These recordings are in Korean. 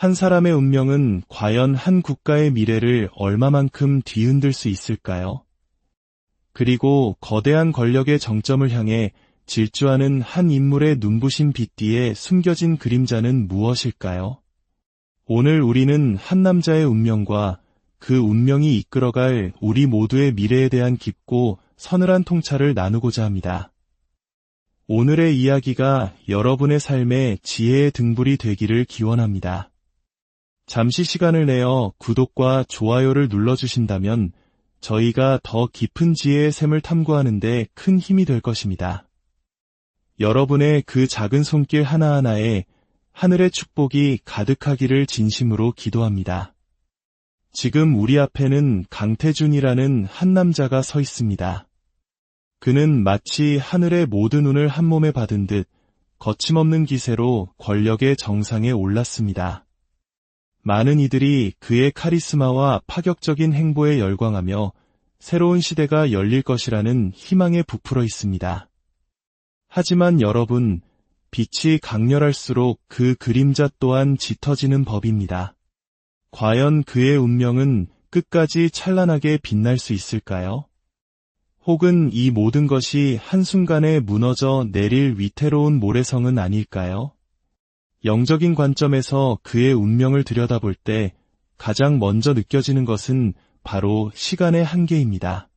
한 사람의 운명은 과연 한 국가의 미래를 얼마만큼 뒤흔들 수 있을까요? 그리고 거대한 권력의 정점을 향해 질주하는 한 인물의 눈부신 빛 뒤에 숨겨진 그림자는 무엇일까요? 오늘 우리는 한 남자의 운명과 그 운명이 이끌어갈 우리 모두의 미래에 대한 깊고 서늘한 통찰을 나누고자 합니다. 오늘의 이야기가 여러분의 삶의 지혜의 등불이 되기를 기원합니다. 잠시 시간을 내어 구독과 좋아요를 눌러주신다면 저희가 더 깊은 지혜의 샘을 탐구하는 데 큰 힘이 될 것입니다. 여러분의 그 작은 손길 하나하나에 하늘의 축복이 가득하기를 진심으로 기도합니다. 지금 우리 앞에는 강태준이라는 한 남자가 서 있습니다. 그는 마치 하늘의 모든 운을 한 몸에 받은 듯 거침없는 기세로 권력의 정상에 올랐습니다. 많은 이들이 그의 카리스마와 파격적인 행보에 열광하며 새로운 시대가 열릴 것이라는 희망에 부풀어 있습니다. 하지만 여러분, 빛이 강렬할수록 그 그림자 또한 짙어지는 법입니다. 과연 그의 운명은 끝까지 찬란하게 빛날 수 있을까요? 혹은 이 모든 것이 한순간에 무너져 내릴 위태로운 모래성은 아닐까요? 영적인 관점에서 그의 운명을 들여다볼 때 가장 먼저 느껴지는 것은 바로 시간의 한계입니다.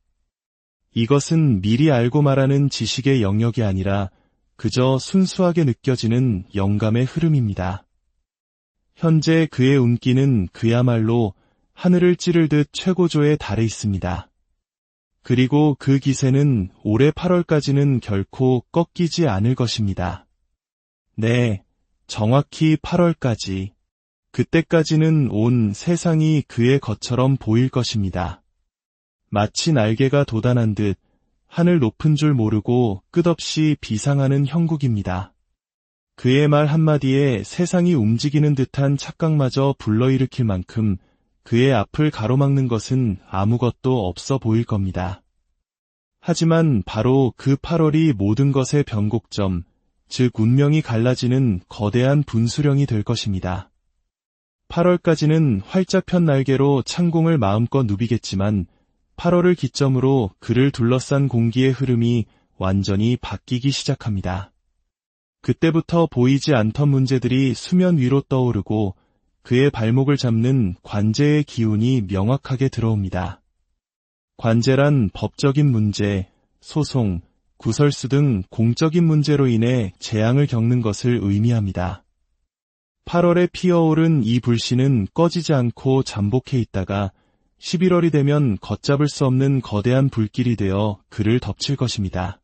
이것은 미리 알고 말하는 지식의 영역이 아니라 그저 순수하게 느껴지는 영감의 흐름입니다. 현재 그의 운기는 그야말로 하늘을 찌르듯 최고조에 달해 있습니다. 그리고 그 기세는 올해 8월까지는 결코 꺾이지 않을 것입니다. 네, 정확히 8월까지. 그때까지는 온 세상이 그의 것처럼 보일 것입니다. 마치 날개가 돋아난 듯 하늘 높은 줄 모르고 끝없이 비상하는 형국입니다. 그의 말 한마디에 세상이 움직이는 듯한 착각마저 불러일으킬 만큼 그의 앞을 가로막는 것은 아무것도 없어 보일 겁니다. 하지만 바로 그 8월이 모든 것의 변곡점, 즉 운명이 갈라지는 거대한 분수령이 될 것입니다. 8월까지는 활짝 편 날개로 창공을 마음껏 누비겠지만 8월을 기점으로 그를 둘러싼 공기의 흐름이 완전히 바뀌기 시작합니다. 그때부터 보이지 않던 문제들이 수면 위로 떠오르고 그의 발목을 잡는 관제의 기운이 명확하게 들어옵니다. 관제란 법적인 문제, 소송, 구설수 등 공적인 문제로 인해 재앙을 겪는 것을 의미합니다. 8월에 피어오른 이 불씨는 꺼지지 않고 잠복해 있다가 11월이 되면 걷잡을 수 없는 거대한 불길이 되어 그를 덮칠 것입니다.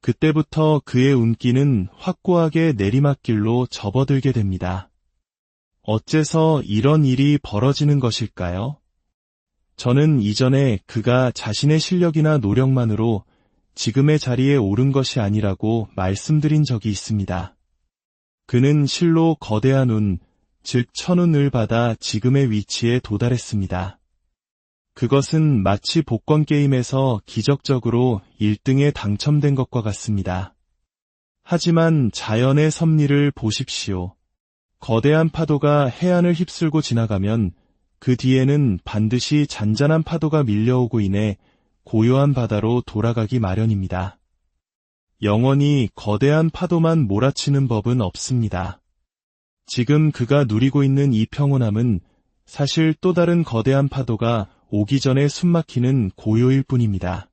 그때부터 그의 운기는 확고하게 내리막길로 접어들게 됩니다. 어째서 이런 일이 벌어지는 것일까요? 저는 이전에 그가 자신의 실력이나 노력만으로 지금의 자리에 오른 것이 아니라고 말씀드린 적이 있습니다. 그는 실로 거대한 운, 즉 천운을 받아 지금의 위치에 도달했습니다. 그것은 마치 복권 게임에서 기적적으로 1등에 당첨된 것과 같습니다. 하지만 자연의 섭리를 보십시오. 거대한 파도가 해안을 휩쓸고 지나가면 그 뒤에는 반드시 잔잔한 파도가 밀려오고 인해 고요한 바다로 돌아가기 마련입니다. 영원히 거대한 파도만 몰아치는 법은 없습니다. 지금 그가 누리고 있는 이 평온함은 사실 또 다른 거대한 파도가 오기 전에 숨막히는 고요일 뿐입니다.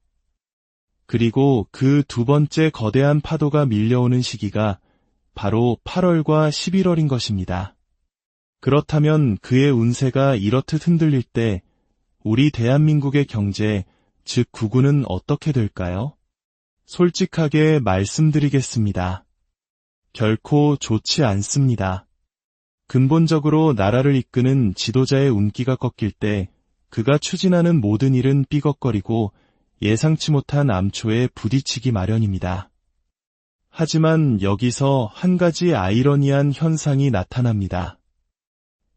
그리고 그 두 번째 거대한 파도가 밀려오는 시기가 바로 8월과 11월인 것입니다. 그렇다면 그의 운세가 이렇듯 흔들릴 때 우리 대한민국의 경제, 즉 구구는 어떻게 될까요? 솔직하게 말씀드리겠습니다. 결코 좋지 않습니다. 근본적으로 나라를 이끄는 지도자의 운기가 꺾일 때 그가 추진하는 모든 일은 삐걱거리고 예상치 못한 암초에 부딪히기 마련입니다. 하지만 여기서 한 가지 아이러니한 현상이 나타납니다.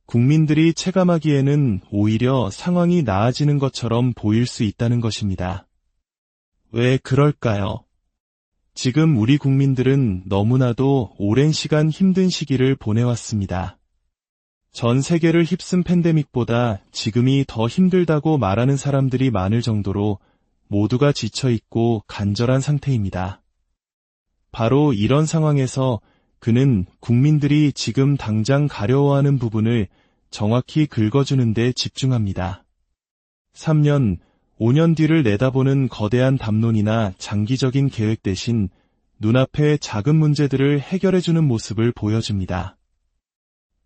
국민들이 체감하기에는 오히려 상황이 나아지는 것처럼 보일 수 있다는 것입니다. 왜 그럴까요? 지금 우리 국민들은 너무나도 오랜 시간 힘든 시기를 보내왔습니다. 전 세계를 휩쓴 팬데믹보다 지금이 더 힘들다고 말하는 사람들이 많을 정도로 모두가 지쳐있고 간절한 상태입니다. 바로 이런 상황에서 그는 국민들이 지금 당장 가려워하는 부분을 정확히 긁어주는 데 집중합니다. 3년, 5년 뒤를 내다보는 거대한 담론이나 장기적인 계획 대신 눈앞의 작은 문제들을 해결해주는 모습을 보여줍니다.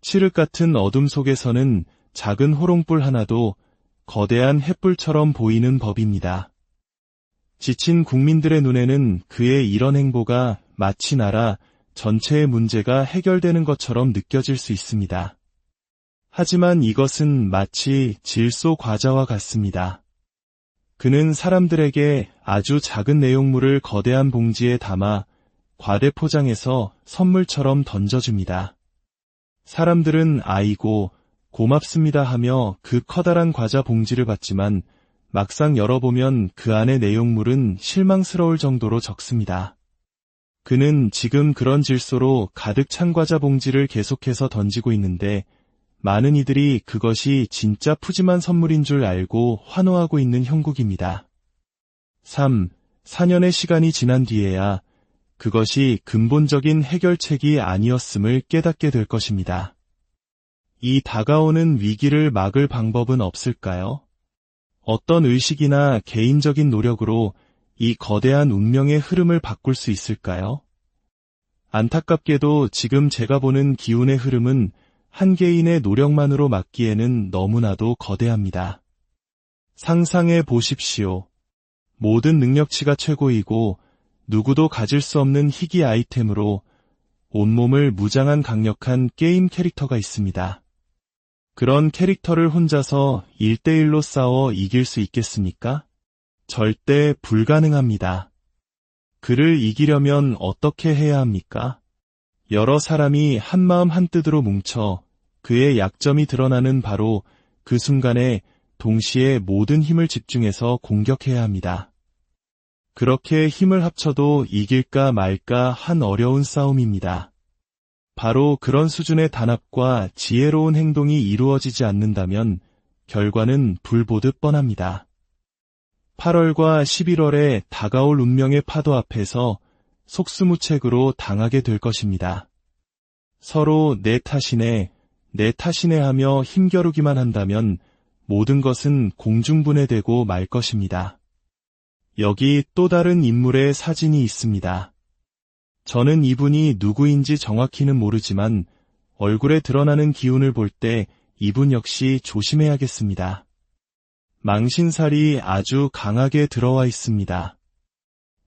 칠흑 같은 어둠 속에서는 작은 호롱불 하나도 거대한 횃불처럼 보이는 법입니다. 지친 국민들의 눈에는 그의 이런 행보가 마치 나라 전체의 문제가 해결되는 것처럼 느껴질 수 있습니다. 하지만 이것은 마치 질소 과자와 같습니다. 그는 사람들에게 아주 작은 내용물을 거대한 봉지에 담아 과대 포장해서 선물처럼 던져줍니다. 사람들은 아이고, 고맙습니다 하며 그 커다란 과자 봉지를 받지만 막상 열어보면 그 안의 내용물은 실망스러울 정도로 적습니다. 그는 지금 그런 질소로 가득 찬 과자 봉지를 계속해서 던지고 있는데 많은 이들이 그것이 진짜 푸짐한 선물인 줄 알고 환호하고 있는 형국입니다. 3. 4년의 시간이 지난 뒤에야 그것이 근본적인 해결책이 아니었음을 깨닫게 될 것입니다. 이 다가오는 위기를 막을 방법은 없을까요? 어떤 의식이나 개인적인 노력으로 이 거대한 운명의 흐름을 바꿀 수 있을까요? 안타깝게도 지금 제가 보는 기운의 흐름은 한 개인의 노력만으로 막기에는 너무나도 거대합니다. 상상해 보십시오. 모든 능력치가 최고이고 누구도 가질 수 없는 희귀 아이템으로 온몸을 무장한 강력한 게임 캐릭터가 있습니다. 그런 캐릭터를 혼자서 1대1로 싸워 이길 수 있겠습니까? 절대 불가능합니다. 그를 이기려면 어떻게 해야 합니까? 여러 사람이 한마음 한뜻으로 뭉쳐 그의 약점이 드러나는 바로 그 순간에 동시에 모든 힘을 집중해서 공격해야 합니다. 그렇게 힘을 합쳐도 이길까 말까 한 어려운 싸움입니다. 바로 그런 수준의 단합과 지혜로운 행동이 이루어지지 않는다면 결과는 불보듯 뻔합니다. 8월과 11월에 다가올 운명의 파도 앞에서 속수무책으로 당하게 될 것입니다. 서로 내 탓이네 하며 힘겨루기만 한다면 모든 것은 공중분해되고 말 것입니다. 여기 또 다른 인물의 사진이 있습니다. 저는 이분이 누구인지 정확히는 모르지만 얼굴에 드러나는 기운을 볼 때 이분 역시 조심해야겠습니다. 망신살이 아주 강하게 들어와 있습니다.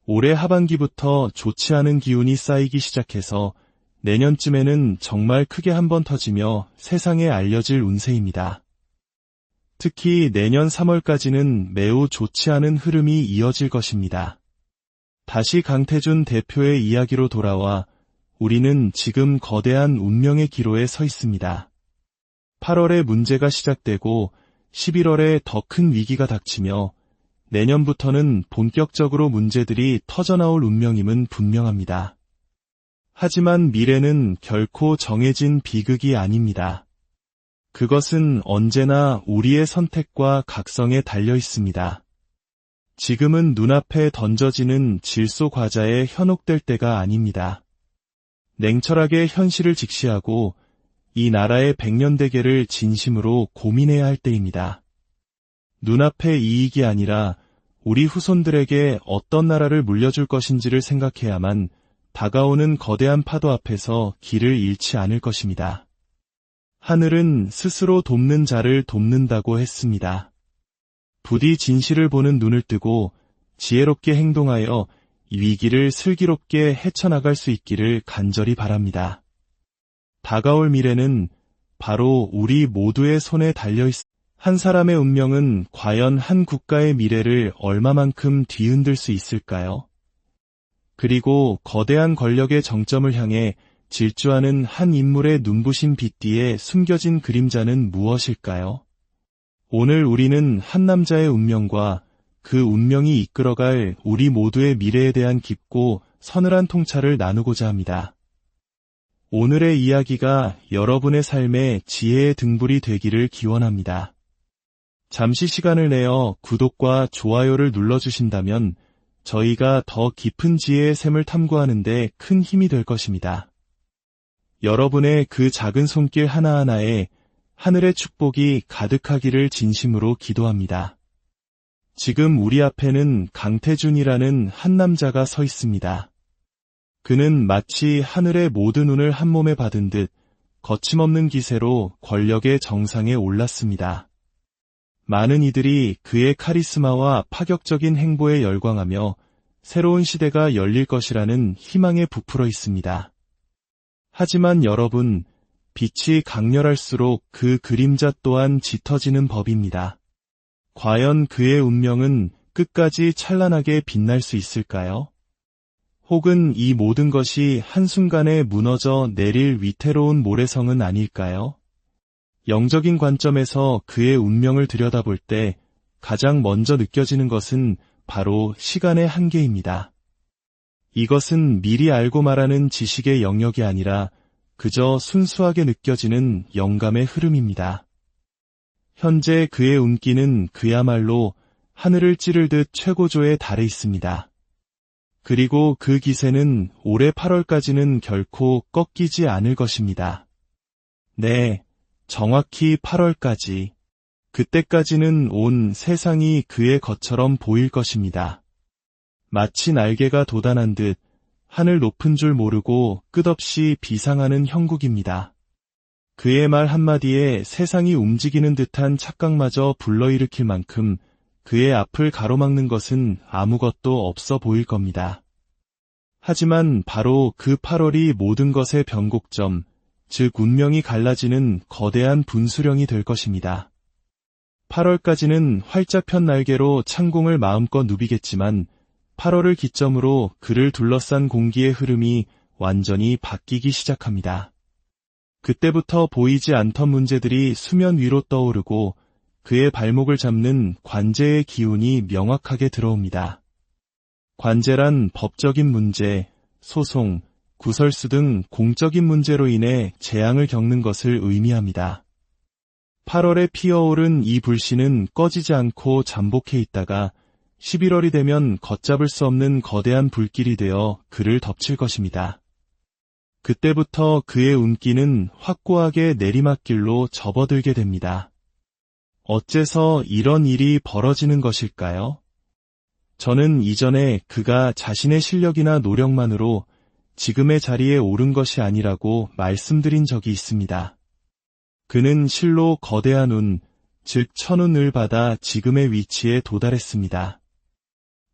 올해 하반기부터 좋지 않은 기운이 쌓이기 시작해서 내년쯤에는 정말 크게 한번 터지며 세상에 알려질 운세입니다. 특히 내년 3월까지는 매우 좋지 않은 흐름이 이어질 것입니다. 다시 강태준 대표의 이야기로 돌아와 우리는 지금 거대한 운명의 기로에 서 있습니다. 8월에 문제가 시작되고 11월에 더 큰 위기가 닥치며 내년부터는 본격적으로 문제들이 터져나올 운명임은 분명합니다. 하지만 미래는 결코 정해진 비극이 아닙니다. 그것은 언제나 우리의 선택과 각성에 달려 있습니다. 지금은 눈앞에 던져지는 질소 과자에 현혹될 때가 아닙니다. 냉철하게 현실을 직시하고 이 나라의 백년대계를 진심으로 고민해야 할 때입니다. 눈앞의 이익이 아니라 우리 후손들에게 어떤 나라를 물려줄 것인지를 생각해야만 다가오는 거대한 파도 앞에서 길을 잃지 않을 것입니다. 하늘은 스스로 돕는 자를 돕는다고 했습니다. 부디 진실을 보는 눈을 뜨고 지혜롭게 행동하여 이 위기를 슬기롭게 헤쳐나갈 수 있기를 간절히 바랍니다. 다가올 미래는 바로 우리 모두의 손에 달려 있습니다. 한 사람의 운명은 과연 한 국가의 미래를 얼마만큼 뒤흔들 수 있을까요? 그리고 거대한 권력의 정점을 향해 질주하는 한 인물의 눈부신 빛 뒤에 숨겨진 그림자는 무엇일까요? 오늘 우리는 한 남자의 운명과 그 운명이 이끌어갈 우리 모두의 미래에 대한 깊고 서늘한 통찰을 나누고자 합니다. 오늘의 이야기가 여러분의 삶의 지혜의 등불이 되기를 기원합니다. 잠시 시간을 내어 구독과 좋아요를 눌러주신다면 저희가 더 깊은 지혜의 샘을 탐구하는 데 큰 힘이 될 것입니다. 여러분의 그 작은 손길 하나하나에 하늘의 축복이 가득하기를 진심으로 기도합니다. 지금 우리 앞에는 강태준이라는 한 남자가 서 있습니다. 그는 마치 하늘의 모든 운을 한 몸에 받은 듯 거침없는 기세로 권력의 정상에 올랐습니다. 많은 이들이 그의 카리스마와 파격적인 행보에 열광하며 새로운 시대가 열릴 것이라는 희망에 부풀어 있습니다. 하지만 여러분, 빛이 강렬할수록 그 그림자 또한 짙어지는 법입니다. 과연 그의 운명은 끝까지 찬란하게 빛날 수 있을까요? 혹은 이 모든 것이 한순간에 무너져 내릴 위태로운 모래성은 아닐까요? 영적인 관점에서 그의 운명을 들여다볼 때 가장 먼저 느껴지는 것은 바로 시간의 한계입니다. 이것은 미리 알고 말하는 지식의 영역이 아니라 그저 순수하게 느껴지는 영감의 흐름입니다. 현재 그의 운기는 그야말로 하늘을 찌를 듯 최고조에 달해 있습니다. 그리고 그 기세는 올해 8월까지는 결코 꺾이지 않을 것입니다. 네, 정확히 8월까지. 그때까지는 온 세상이 그의 것처럼 보일 것입니다. 마치 날개가 돋아난 듯 하늘 높은 줄 모르고 끝없이 비상하는 형국입니다. 그의 말 한마디에 세상이 움직이는 듯한 착각마저 불러일으킬 만큼 그의 앞을 가로막는 것은 아무것도 없어 보일 겁니다. 하지만 바로 그 8월이 모든 것의 변곡점, 즉 운명이 갈라지는 거대한 분수령이 될 것입니다. 8월까지는 활짝 편 날개로 창공을 마음껏 누비겠지만 8월을 기점으로 그를 둘러싼 공기의 흐름이 완전히 바뀌기 시작합니다. 그때부터 보이지 않던 문제들이 수면 위로 떠오르고 그의 발목을 잡는 관제의 기운이 명확하게 들어옵니다. 관제란 법적인 문제, 소송, 구설수 등 공적인 문제로 인해 재앙을 겪는 것을 의미합니다. 8월에 피어오른 이 불씨는 꺼지지 않고 잠복해 있다가 11월이 되면 걷잡을 수 없는 거대한 불길이 되어 그를 덮칠 것입니다. 그때부터 그의 운기는 확고하게 내리막길로 접어들게 됩니다. 어째서 이런 일이 벌어지는 것일까요? 저는 이전에 그가 자신의 실력이나 노력만으로 지금의 자리에 오른 것이 아니라고 말씀드린 적이 있습니다. 그는 실로 거대한 운, 즉 천운을 받아 지금의 위치에 도달했습니다.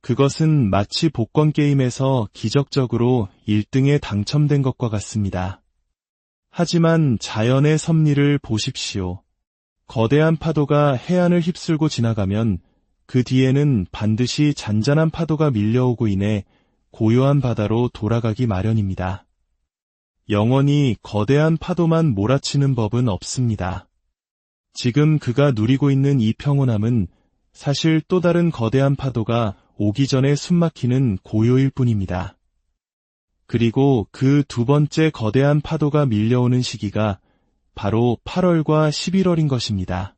그것은 마치 복권 게임에서 기적적으로 1등에 당첨된 것과 같습니다. 하지만 자연의 섭리를 보십시오. 거대한 파도가 해안을 휩쓸고 지나가면 그 뒤에는 반드시 잔잔한 파도가 밀려오고 인해 고요한 바다로 돌아가기 마련입니다. 영원히 거대한 파도만 몰아치는 법은 없습니다. 지금 그가 누리고 있는 이 평온함은 사실 또 다른 거대한 파도가 오기 전에 숨막히는 고요일 뿐입니다. 그리고 그 두 번째 거대한 파도가 밀려오는 시기가 바로 8월과 11월인 것입니다.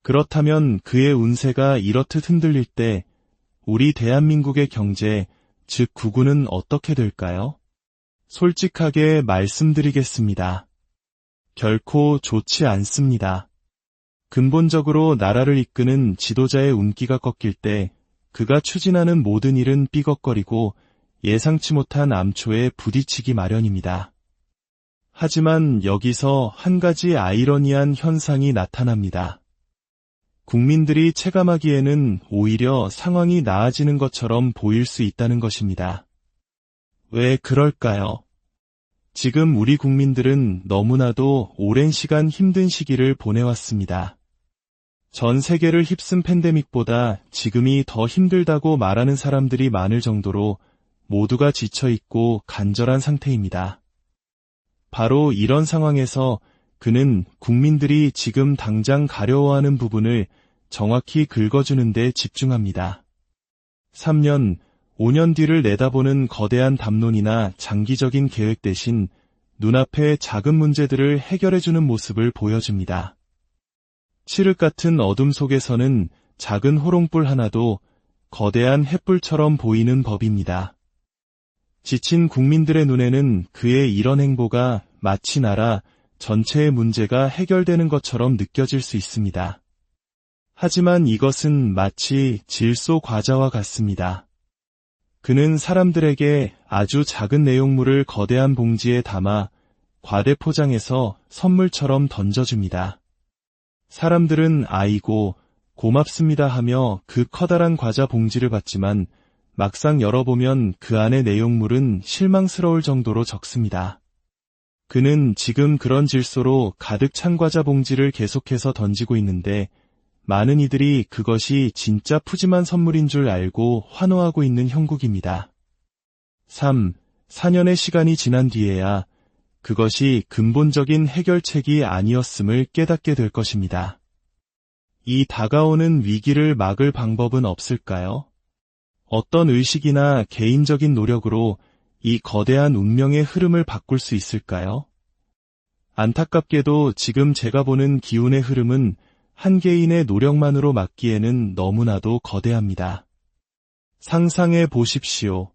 그렇다면 그의 운세가 이렇듯 흔들릴 때 우리 대한민국의 경제, 즉 구군은 어떻게 될까요? 솔직하게 말씀드리겠습니다. 결코 좋지 않습니다. 근본적으로 나라를 이끄는 지도자의 운기가 꺾일 때 그가 추진하는 모든 일은 삐걱거리고 예상치 못한 암초에 부딪히기 마련입니다. 하지만 여기서 한 가지 아이러니한 현상이 나타납니다. 국민들이 체감하기에는 오히려 상황이 나아지는 것처럼 보일 수 있다는 것입니다. 왜 그럴까요? 지금 우리 국민들은 너무나도 오랜 시간 힘든 시기를 보내왔습니다. 전 세계를 휩쓴 팬데믹보다 지금이 더 힘들다고 말하는 사람들이 많을 정도로 모두가 지쳐있고 간절한 상태입니다. 바로 이런 상황에서 그는 국민들이 지금 당장 가려워하는 부분을 정확히 긁어주는 데 집중합니다. 3년, 5년 뒤를 내다보는 거대한 담론이나 장기적인 계획 대신 눈앞의 작은 문제들을 해결해주는 모습을 보여줍니다. 칠흑 같은 어둠 속에서는 작은 호롱불 하나도 거대한 횃불처럼 보이는 법입니다. 지친 국민들의 눈에는 그의 이런 행보가 마치 나라 전체의 문제가 해결되는 것처럼 느껴질 수 있습니다. 하지만 이것은 마치 질소 과자와 같습니다. 그는 사람들에게 아주 작은 내용물을 거대한 봉지에 담아 과대 포장해서 선물처럼 던져줍니다. 사람들은 아이고, 고맙습니다 하며 그 커다란 과자 봉지를 받지만 막상 열어보면 그 안의 내용물은 실망스러울 정도로 적습니다. 그는 지금 그런 질소로 가득 찬 과자 봉지를 계속해서 던지고 있는데 많은 이들이 그것이 진짜 푸짐한 선물인 줄 알고 환호하고 있는 형국입니다. 3. 4년의 시간이 지난 뒤에야 그것이 근본적인 해결책이 아니었음을 깨닫게 될 것입니다. 이 다가오는 위기를 막을 방법은 없을까요? 어떤 의식이나 개인적인 노력으로 이 거대한 운명의 흐름을 바꿀 수 있을까요? 안타깝게도 지금 제가 보는 기운의 흐름은 한 개인의 노력만으로 막기에는 너무나도 거대합니다. 상상해 보십시오.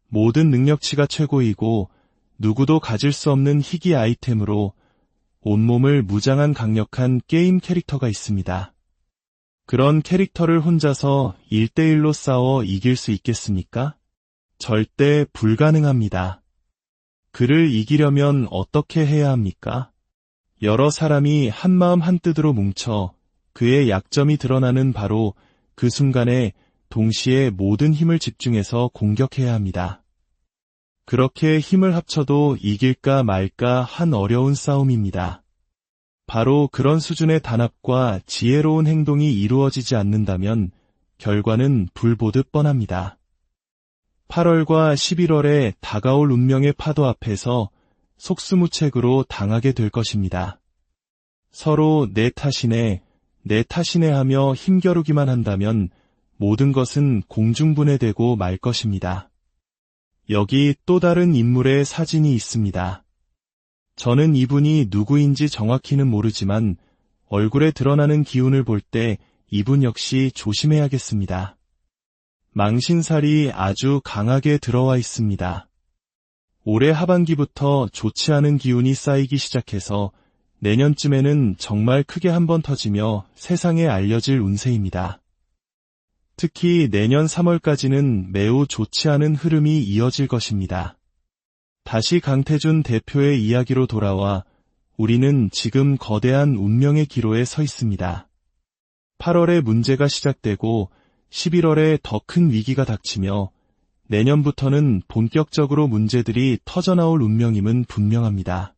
모든 능력치가 최고이고 누구도 가질 수 없는 희귀 아이템으로 온몸을 무장한 강력한 게임 캐릭터가 있습니다. 그런 캐릭터를 혼자서 1대1로 싸워 이길 수 있겠습니까? 절대 불가능합니다. 그를 이기려면 어떻게 해야 합니까? 여러 사람이 한마음 한뜻으로 뭉쳐 그의 약점이 드러나는 바로 그 순간에 동시에 모든 힘을 집중해서 공격해야 합니다. 그렇게 힘을 합쳐도 이길까 말까 한 어려운 싸움입니다. 바로 그런 수준의 단합과 지혜로운 행동이 이루어지지 않는다면 결과는 불보듯 뻔합니다. 8월과 11월에 다가올 운명의 파도 앞에서 속수무책으로 당하게 될 것입니다. 서로 내 탓이네 하며 힘겨루기만 한다면 모든 것은 공중분해되고 말 것입니다. 여기 또 다른 인물의 사진이 있습니다. 저는 이분이 누구인지 정확히는 모르지만 얼굴에 드러나는 기운을 볼 때 이분 역시 조심해야겠습니다. 망신살이 아주 강하게 들어와 있습니다. 올해 하반기부터 좋지 않은 기운이 쌓이기 시작해서 내년쯤에는 정말 크게 한번 터지며 세상에 알려질 운세입니다. 특히 내년 3월까지는 매우 좋지 않은 흐름이 이어질 것입니다. 다시 강태준 대표의 이야기로 돌아와 우리는 지금 거대한 운명의 기로에 서 있습니다. 8월에 문제가 시작되고 11월에 더 큰 위기가 닥치며 내년부터는 본격적으로 문제들이 터져나올 운명임은 분명합니다.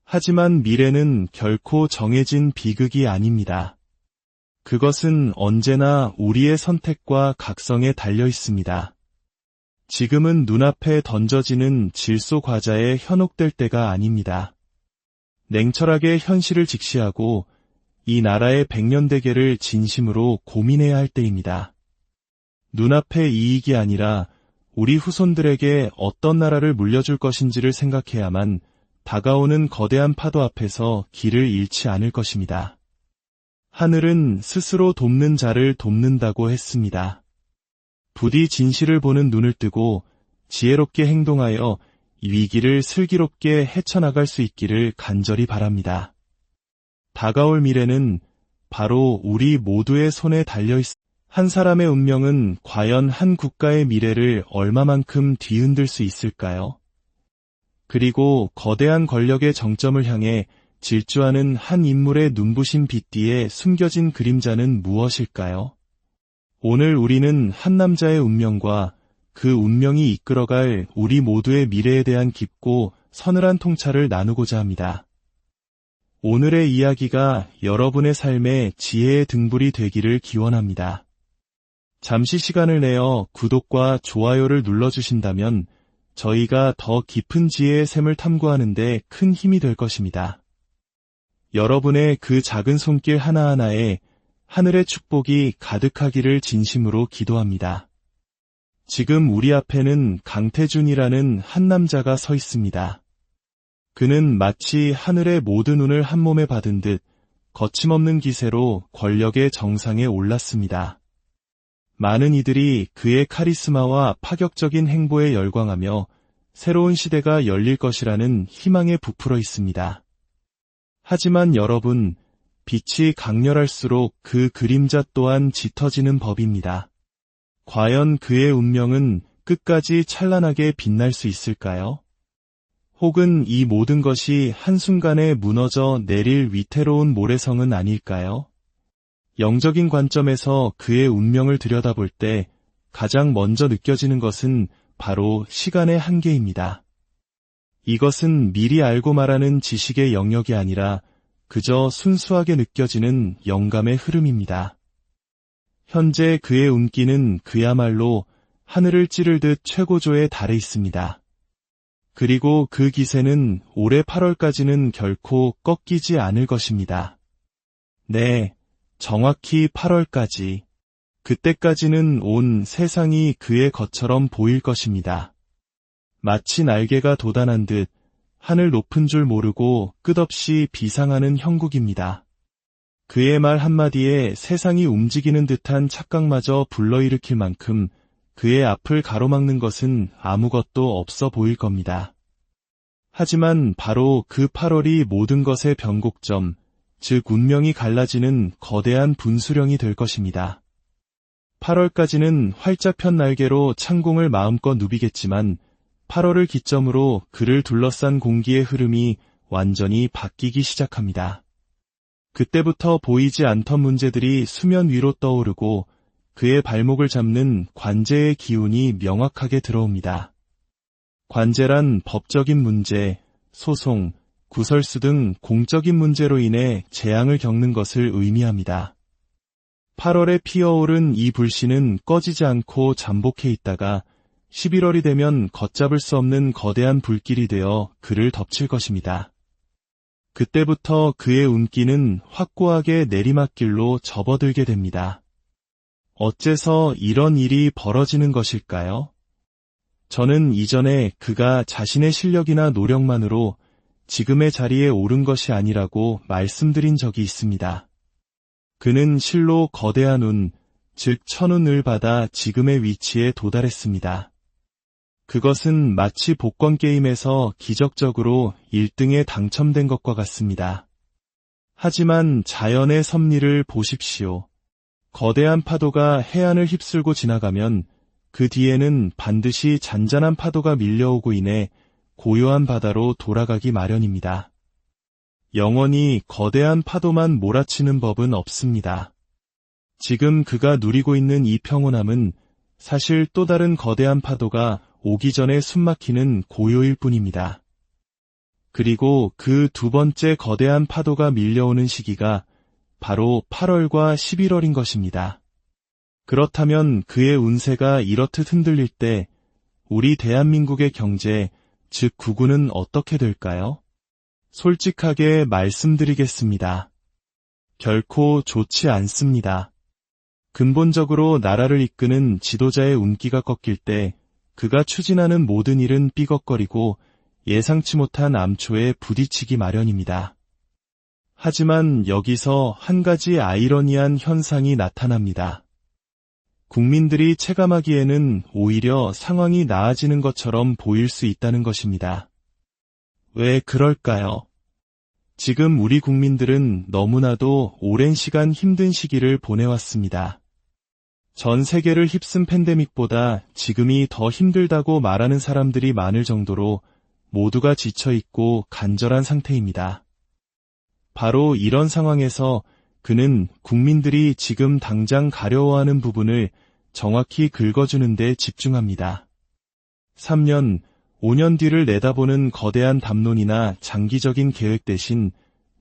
하지만 미래는 결코 정해진 비극이 아닙니다. 그것은 언제나 우리의 선택과 각성에 달려 있습니다. 지금은 눈앞에 던져지는 질소 과자에 현혹될 때가 아닙니다. 냉철하게 현실을 직시하고 이 나라의 백년대계를 진심으로 고민해야 할 때입니다. 눈앞의 이익이 아니라 우리 후손들에게 어떤 나라를 물려줄 것인지를 생각해야만 다가오는 거대한 파도 앞에서 길을 잃지 않을 것입니다. 하늘은 스스로 돕는 자를 돕는다고 했습니다. 부디 진실을 보는 눈을 뜨고 지혜롭게 행동하여 이 위기를 슬기롭게 헤쳐나갈 수 있기를 간절히 바랍니다. 다가올 미래는 바로 우리 모두의 손에 달려있습니다. 한 사람의 운명은 과연 한 국가의 미래를 얼마만큼 뒤흔들 수 있을까요? 그리고 거대한 권력의 정점을 향해 질주하는 한 인물의 눈부신 빛 뒤에 숨겨진 그림자는 무엇일까요? 오늘 우리는 한 남자의 운명과 그 운명이 이끌어갈 우리 모두의 미래에 대한 깊고 서늘한 통찰을 나누고자 합니다. 오늘의 이야기가 여러분의 삶의 지혜의 등불이 되기를 기원합니다. 잠시 시간을 내어 구독과 좋아요를 눌러주신다면 저희가 더 깊은 지혜의 샘을 탐구하는 데 큰 힘이 될 것입니다. 여러분의 그 작은 손길 하나하나에 하늘의 축복이 가득하기를 진심으로 기도합니다. 지금 우리 앞에는 강태준이라는 한 남자가 서 있습니다. 그는 마치 하늘의 모든 운을 한 몸에 받은 듯 거침없는 기세로 권력의 정상에 올랐습니다. 많은 이들이 그의 카리스마와 파격적인 행보에 열광하며 새로운 시대가 열릴 것이라는 희망에 부풀어 있습니다. 하지만 여러분, 빛이 강렬할수록 그 그림자 또한 짙어지는 법입니다. 과연 그의 운명은 끝까지 찬란하게 빛날 수 있을까요? 혹은 이 모든 것이 한순간에 무너져 내릴 위태로운 모래성은 아닐까요? 영적인 관점에서 그의 운명을 들여다볼 때 가장 먼저 느껴지는 것은 바로 시간의 한계입니다. 이것은 미리 알고 말하는 지식의 영역이 아니라 그저 순수하게 느껴지는 영감의 흐름입니다. 현재 그의 운기는 그야말로 하늘을 찌르듯 최고조에 달해 있습니다. 그리고 그 기세는 올해 8월까지는 결코 꺾이지 않을 것입니다. 네, 정확히 8월까지. 그때까지는 온 세상이 그의 것처럼 보일 것입니다. 마치 날개가 돋아난 듯 하늘 높은 줄 모르고 끝없이 비상하는 형국입니다. 그의 말 한마디에 세상이 움직이는 듯한 착각마저 불러일으킬 만큼 그의 앞을 가로막는 것은 아무것도 없어 보일 겁니다. 하지만 바로 그 8월이 모든 것의 변곡점, 즉 운명이 갈라지는 거대한 분수령이 될 것입니다. 8월까지는 활짝 편 날개로 창공을 마음껏 누비겠지만 8월을 기점으로 그를 둘러싼 공기의 흐름이 완전히 바뀌기 시작합니다. 그때부터 보이지 않던 문제들이 수면 위로 떠오르고 그의 발목을 잡는 관제의 기운이 명확하게 들어옵니다. 관제란 법적인 문제, 소송, 구설수 등 공적인 문제로 인해 재앙을 겪는 것을 의미합니다. 8월에 피어오른 이 불씨는 꺼지지 않고 잠복해 있다가 11월이 되면 걷잡을 수 없는 거대한 불길이 되어 그를 덮칠 것입니다. 그때부터 그의 운기는 확고하게 내리막길로 접어들게 됩니다. 어째서 이런 일이 벌어지는 것일까요? 저는 이전에 그가 자신의 실력이나 노력만으로 지금의 자리에 오른 것이 아니라고 말씀드린 적이 있습니다. 그는 실로 거대한 운, 즉 천운을 받아 지금의 위치에 도달했습니다. 그것은 마치 복권 게임에서 기적적으로 1등에 당첨된 것과 같습니다. 하지만 자연의 섭리를 보십시오. 거대한 파도가 해안을 휩쓸고 지나가면 그 뒤에는 반드시 잔잔한 파도가 밀려오고 인해 고요한 바다로 돌아가기 마련입니다. 영원히 거대한 파도만 몰아치는 법은 없습니다. 지금 그가 누리고 있는 이 평온함은 사실 또 다른 거대한 파도가 오기 전에 숨막히는 고요일 뿐입니다. 그리고 그 두 번째 거대한 파도가 밀려오는 시기가 바로 8월과 11월인 것입니다. 그렇다면 그의 운세가 이렇듯 흔들릴 때 우리 대한민국의 경제, 즉 구군은 어떻게 될까요? 솔직하게 말씀드리겠습니다. 결코 좋지 않습니다. 근본적으로 나라를 이끄는 지도자의 운기가 꺾일 때 그가 추진하는 모든 일은 삐걱거리고 예상치 못한 암초에 부딪히기 마련입니다. 하지만 여기서 한 가지 아이러니한 현상이 나타납니다. 국민들이 체감하기에는 오히려 상황이 나아지는 것처럼 보일 수 있다는 것입니다. 왜 그럴까요? 지금 우리 국민들은 너무나도 오랜 시간 힘든 시기를 보내왔습니다. 전 세계를 휩쓴 팬데믹보다 지금이 더 힘들다고 말하는 사람들이 많을 정도로 모두가 지쳐있고 간절한 상태입니다. 바로 이런 상황에서 그는 국민들이 지금 당장 가려워하는 부분을 정확히 긁어주는 데 집중합니다. 3년, 5년 뒤를 내다보는 거대한 담론이나 장기적인 계획 대신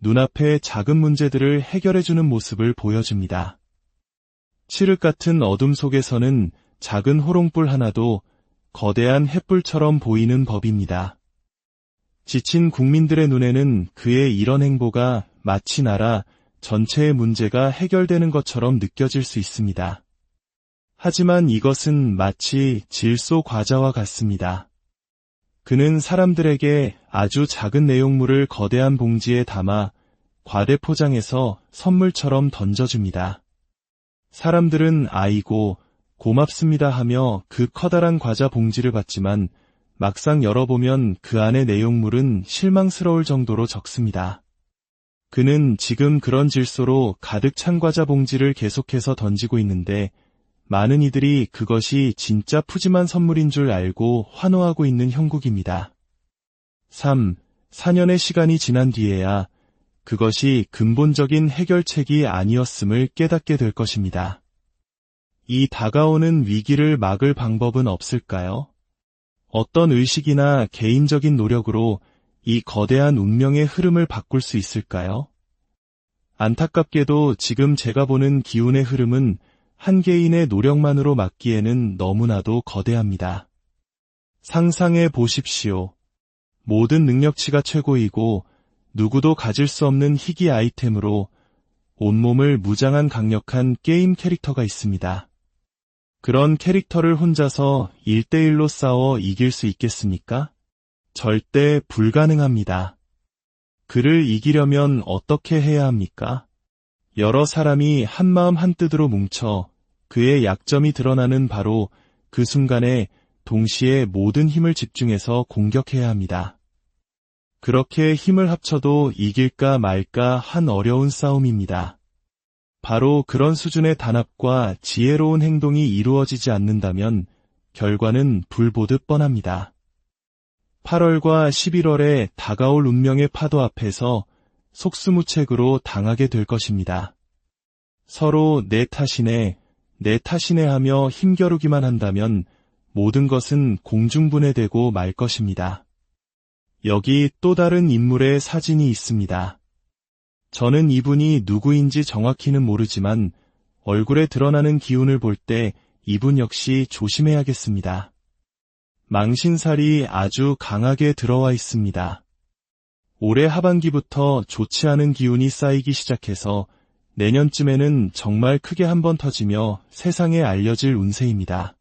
눈앞의 작은 문제들을 해결해주는 모습을 보여줍니다. 칠흑 같은 어둠 속에서는 작은 호롱불 하나도 거대한 횃불처럼 보이는 법입니다. 지친 국민들의 눈에는 그의 이런 행보가 마치 나라 전체의 문제가 해결되는 것처럼 느껴질 수 있습니다. 하지만 이것은 마치 질소 과자와 같습니다. 그는 사람들에게 아주 작은 내용물을 거대한 봉지에 담아 과대 포장해서 선물처럼 던져줍니다. 사람들은 아이고, 고맙습니다 하며 그 커다란 과자 봉지를 받지만 막상 열어보면 그 안의 내용물은 실망스러울 정도로 적습니다. 그는 지금 그런 질소로 가득 찬 과자 봉지를 계속해서 던지고 있는데 많은 이들이 그것이 진짜 푸짐한 선물인 줄 알고 환호하고 있는 형국입니다. 3. 4년의 시간이 지난 뒤에야 그것이 근본적인 해결책이 아니었음을 깨닫게 될 것입니다. 이 다가오는 위기를 막을 방법은 없을까요? 어떤 의식이나 개인적인 노력으로 이 거대한 운명의 흐름을 바꿀 수 있을까요? 안타깝게도 지금 제가 보는 기운의 흐름은 한 개인의 노력만으로 막기에는 너무나도 거대합니다. 상상해 보십시오. 모든 능력치가 최고이고 누구도 가질 수 없는 희귀 아이템으로 온몸을 무장한 강력한 게임 캐릭터가 있습니다. 그런 캐릭터를 혼자서 1대1로 싸워 이길 수 있겠습니까? 절대 불가능합니다. 그를 이기려면 어떻게 해야 합니까? 여러 사람이 한마음 한뜻으로 뭉쳐 그의 약점이 드러나는 바로 그 순간에 동시에 모든 힘을 집중해서 공격해야 합니다. 그렇게 힘을 합쳐도 이길까 말까 한 어려운 싸움입니다. 바로 그런 수준의 단합과 지혜로운 행동이 이루어지지 않는다면 결과는 불보듯 뻔합니다. 8월과 11월에 다가올 운명의 파도 앞에서 속수무책으로 당하게 될 것입니다. 서로 내 탓이네 하며 힘겨루기만 한다면 모든 것은 공중분해되고 말 것입니다. 여기 또 다른 인물의 사진이 있습니다. 저는 이분이 누구인지 정확히는 모르지만 얼굴에 드러나는 기운을 볼 때 이분 역시 조심해야겠습니다. 망신살이 아주 강하게 들어와 있습니다. 올해 하반기부터 좋지 않은 기운이 쌓이기 시작해서 내년쯤에는 정말 크게 한번 터지며 세상에 알려질 운세입니다.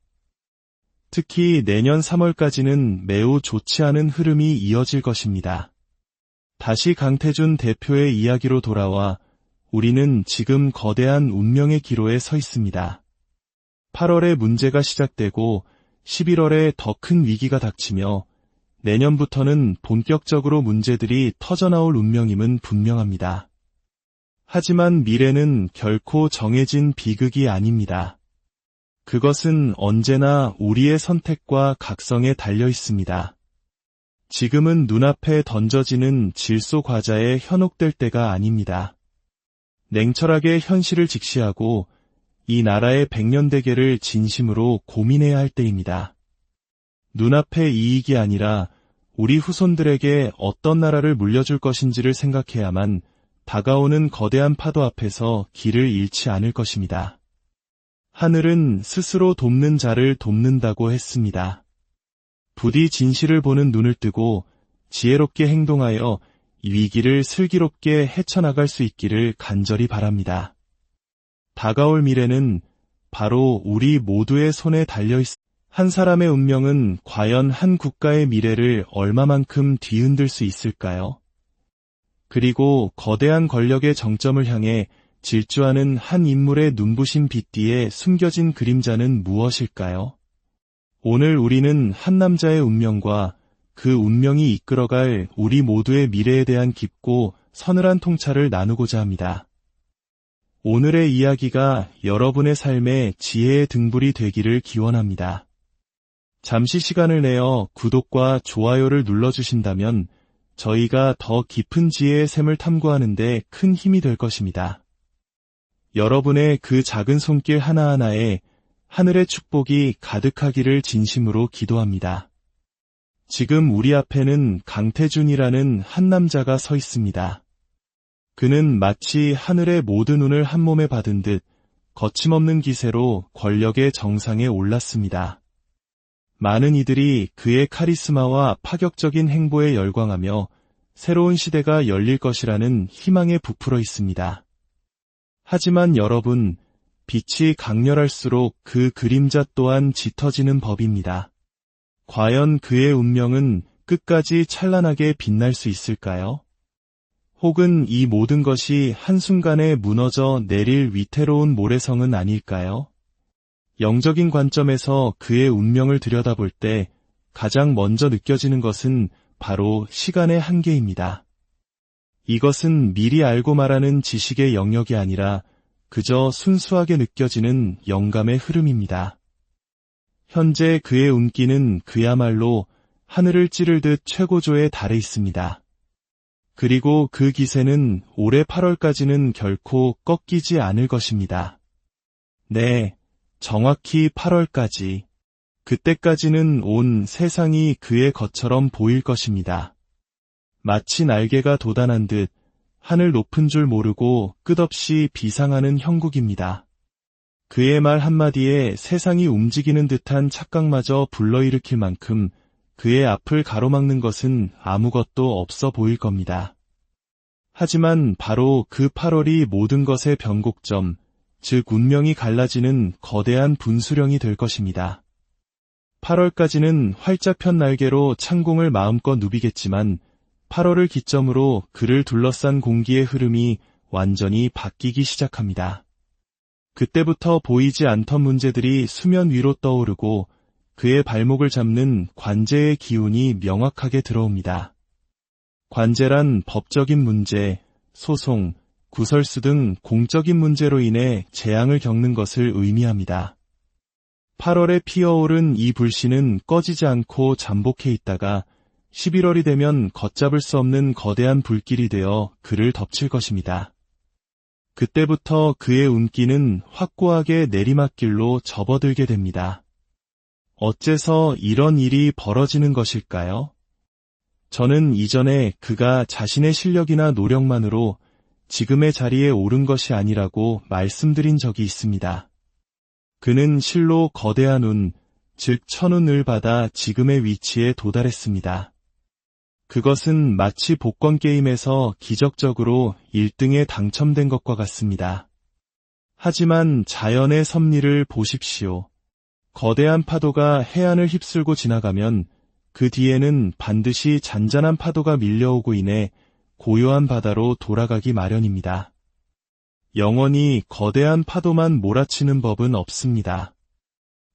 특히 내년 3월까지는 매우 좋지 않은 흐름이 이어질 것입니다. 다시 강태준 대표의 이야기로 돌아와 우리는 지금 거대한 운명의 기로에 서 있습니다. 8월에 문제가 시작되고 11월에 더 큰 위기가 닥치며 내년부터는 본격적으로 문제들이 터져나올 운명임은 분명합니다. 하지만 미래는 결코 정해진 비극이 아닙니다. 그것은 언제나 우리의 선택과 각성에 달려 있습니다. 지금은 눈앞에 던져지는 질소 과자에 현혹될 때가 아닙니다. 냉철하게 현실을 직시하고 이 나라의 백년대계를 진심으로 고민해야 할 때입니다. 눈앞의 이익이 아니라 우리 후손들에게 어떤 나라를 물려줄 것인지를 생각해야만 다가오는 거대한 파도 앞에서 길을 잃지 않을 것입니다. 하늘은 스스로 돕는 자를 돕는다고 했습니다. 부디 진실을 보는 눈을 뜨고 지혜롭게 행동하여 위기를 슬기롭게 헤쳐나갈 수 있기를 간절히 바랍니다. 다가올 미래는 바로 우리 모두의 손에 달려 있습니다. 한 사람의 운명은 과연 한 국가의 미래를 얼마만큼 뒤흔들 수 있을까요? 그리고 거대한 권력의 정점을 향해 질주하는 한 인물의 눈부신 빛 뒤에 숨겨진 그림자는 무엇일까요? 오늘 우리는 한 남자의 운명과 그 운명이 이끌어갈 우리 모두의 미래에 대한 깊고 서늘한 통찰을 나누고자 합니다. 오늘의 이야기가 여러분의 삶에 지혜의 등불이 되기를 기원합니다. 잠시 시간을 내어 구독과 좋아요를 눌러주신다면 저희가 더 깊은 지혜의 샘을 탐구하는 데 큰 힘이 될 것입니다. 여러분의 그 작은 손길 하나하나에 하늘의 축복이 가득하기를 진심으로 기도합니다. 지금 우리 앞에는 강태준이라는 한 남자가 서 있습니다. 그는 마치 하늘의 모든 운을 한 몸에 받은 듯 거침없는 기세로 권력의 정상에 올랐습니다. 많은 이들이 그의 카리스마와 파격적인 행보에 열광하며 새로운 시대가 열릴 것이라는 희망에 부풀어 있습니다. 하지만 여러분, 빛이 강렬할수록 그 그림자 또한 짙어지는 법입니다. 과연 그의 운명은 끝까지 찬란하게 빛날 수 있을까요? 혹은 이 모든 것이 한순간에 무너져 내릴 위태로운 모래성은 아닐까요? 영적인 관점에서 그의 운명을 들여다볼 때 가장 먼저 느껴지는 것은 바로 시간의 한계입니다. 이것은 미리 알고 말하는 지식의 영역이 아니라 그저 순수하게 느껴지는 영감의 흐름입니다. 현재 그의 운기는 그야말로 하늘을 찌르듯 최고조에 달해 있습니다. 그리고 그 기세는 올해 8월까지는 결코 꺾이지 않을 것입니다. 네, 정확히 8월까지. 그때까지는 온 세상이 그의 것처럼 보일 것입니다. 마치 날개가 돋아난 듯 하늘 높은 줄 모르고 끝없이 비상하는 형국입니다. 그의 말 한마디에 세상이 움직이는 듯한 착각마저 불러일으킬 만큼 그의 앞을 가로막는 것은 아무것도 없어 보일 겁니다. 하지만 바로 그 8월이 모든 것의 변곡점, 즉 운명이 갈라지는 거대한 분수령이 될 것입니다. 8월까지는 활짝 편 날개로 창공을 마음껏 누비겠지만 8월을 기점으로 그를 둘러싼 공기의 흐름이 완전히 바뀌기 시작합니다. 그때부터 보이지 않던 문제들이 수면 위로 떠오르고 그의 발목을 잡는 관제의 기운이 명확하게 들어옵니다. 관제란 법적인 문제, 소송, 구설수 등 공적인 문제로 인해 재앙을 겪는 것을 의미합니다. 8월에 피어오른 이 불씨는 꺼지지 않고 잠복해 있다가 11월이 되면 걷잡을 수 없는 거대한 불길이 되어 그를 덮칠 것입니다. 그때부터 그의 운기는 확고하게 내리막길로 접어들게 됩니다. 어째서 이런 일이 벌어지는 것일까요? 저는 이전에 그가 자신의 실력이나 노력만으로 지금의 자리에 오른 것이 아니라고 말씀드린 적이 있습니다. 그는 실로 거대한 운, 즉 천운을 받아 지금의 위치에 도달했습니다. 그것은 마치 복권 게임에서 기적적으로 1등에 당첨된 것과 같습니다. 하지만 자연의 섭리를 보십시오. 거대한 파도가 해안을 휩쓸고 지나가면 그 뒤에는 반드시 잔잔한 파도가 밀려오고 인해 고요한 바다로 돌아가기 마련입니다. 영원히 거대한 파도만 몰아치는 법은 없습니다.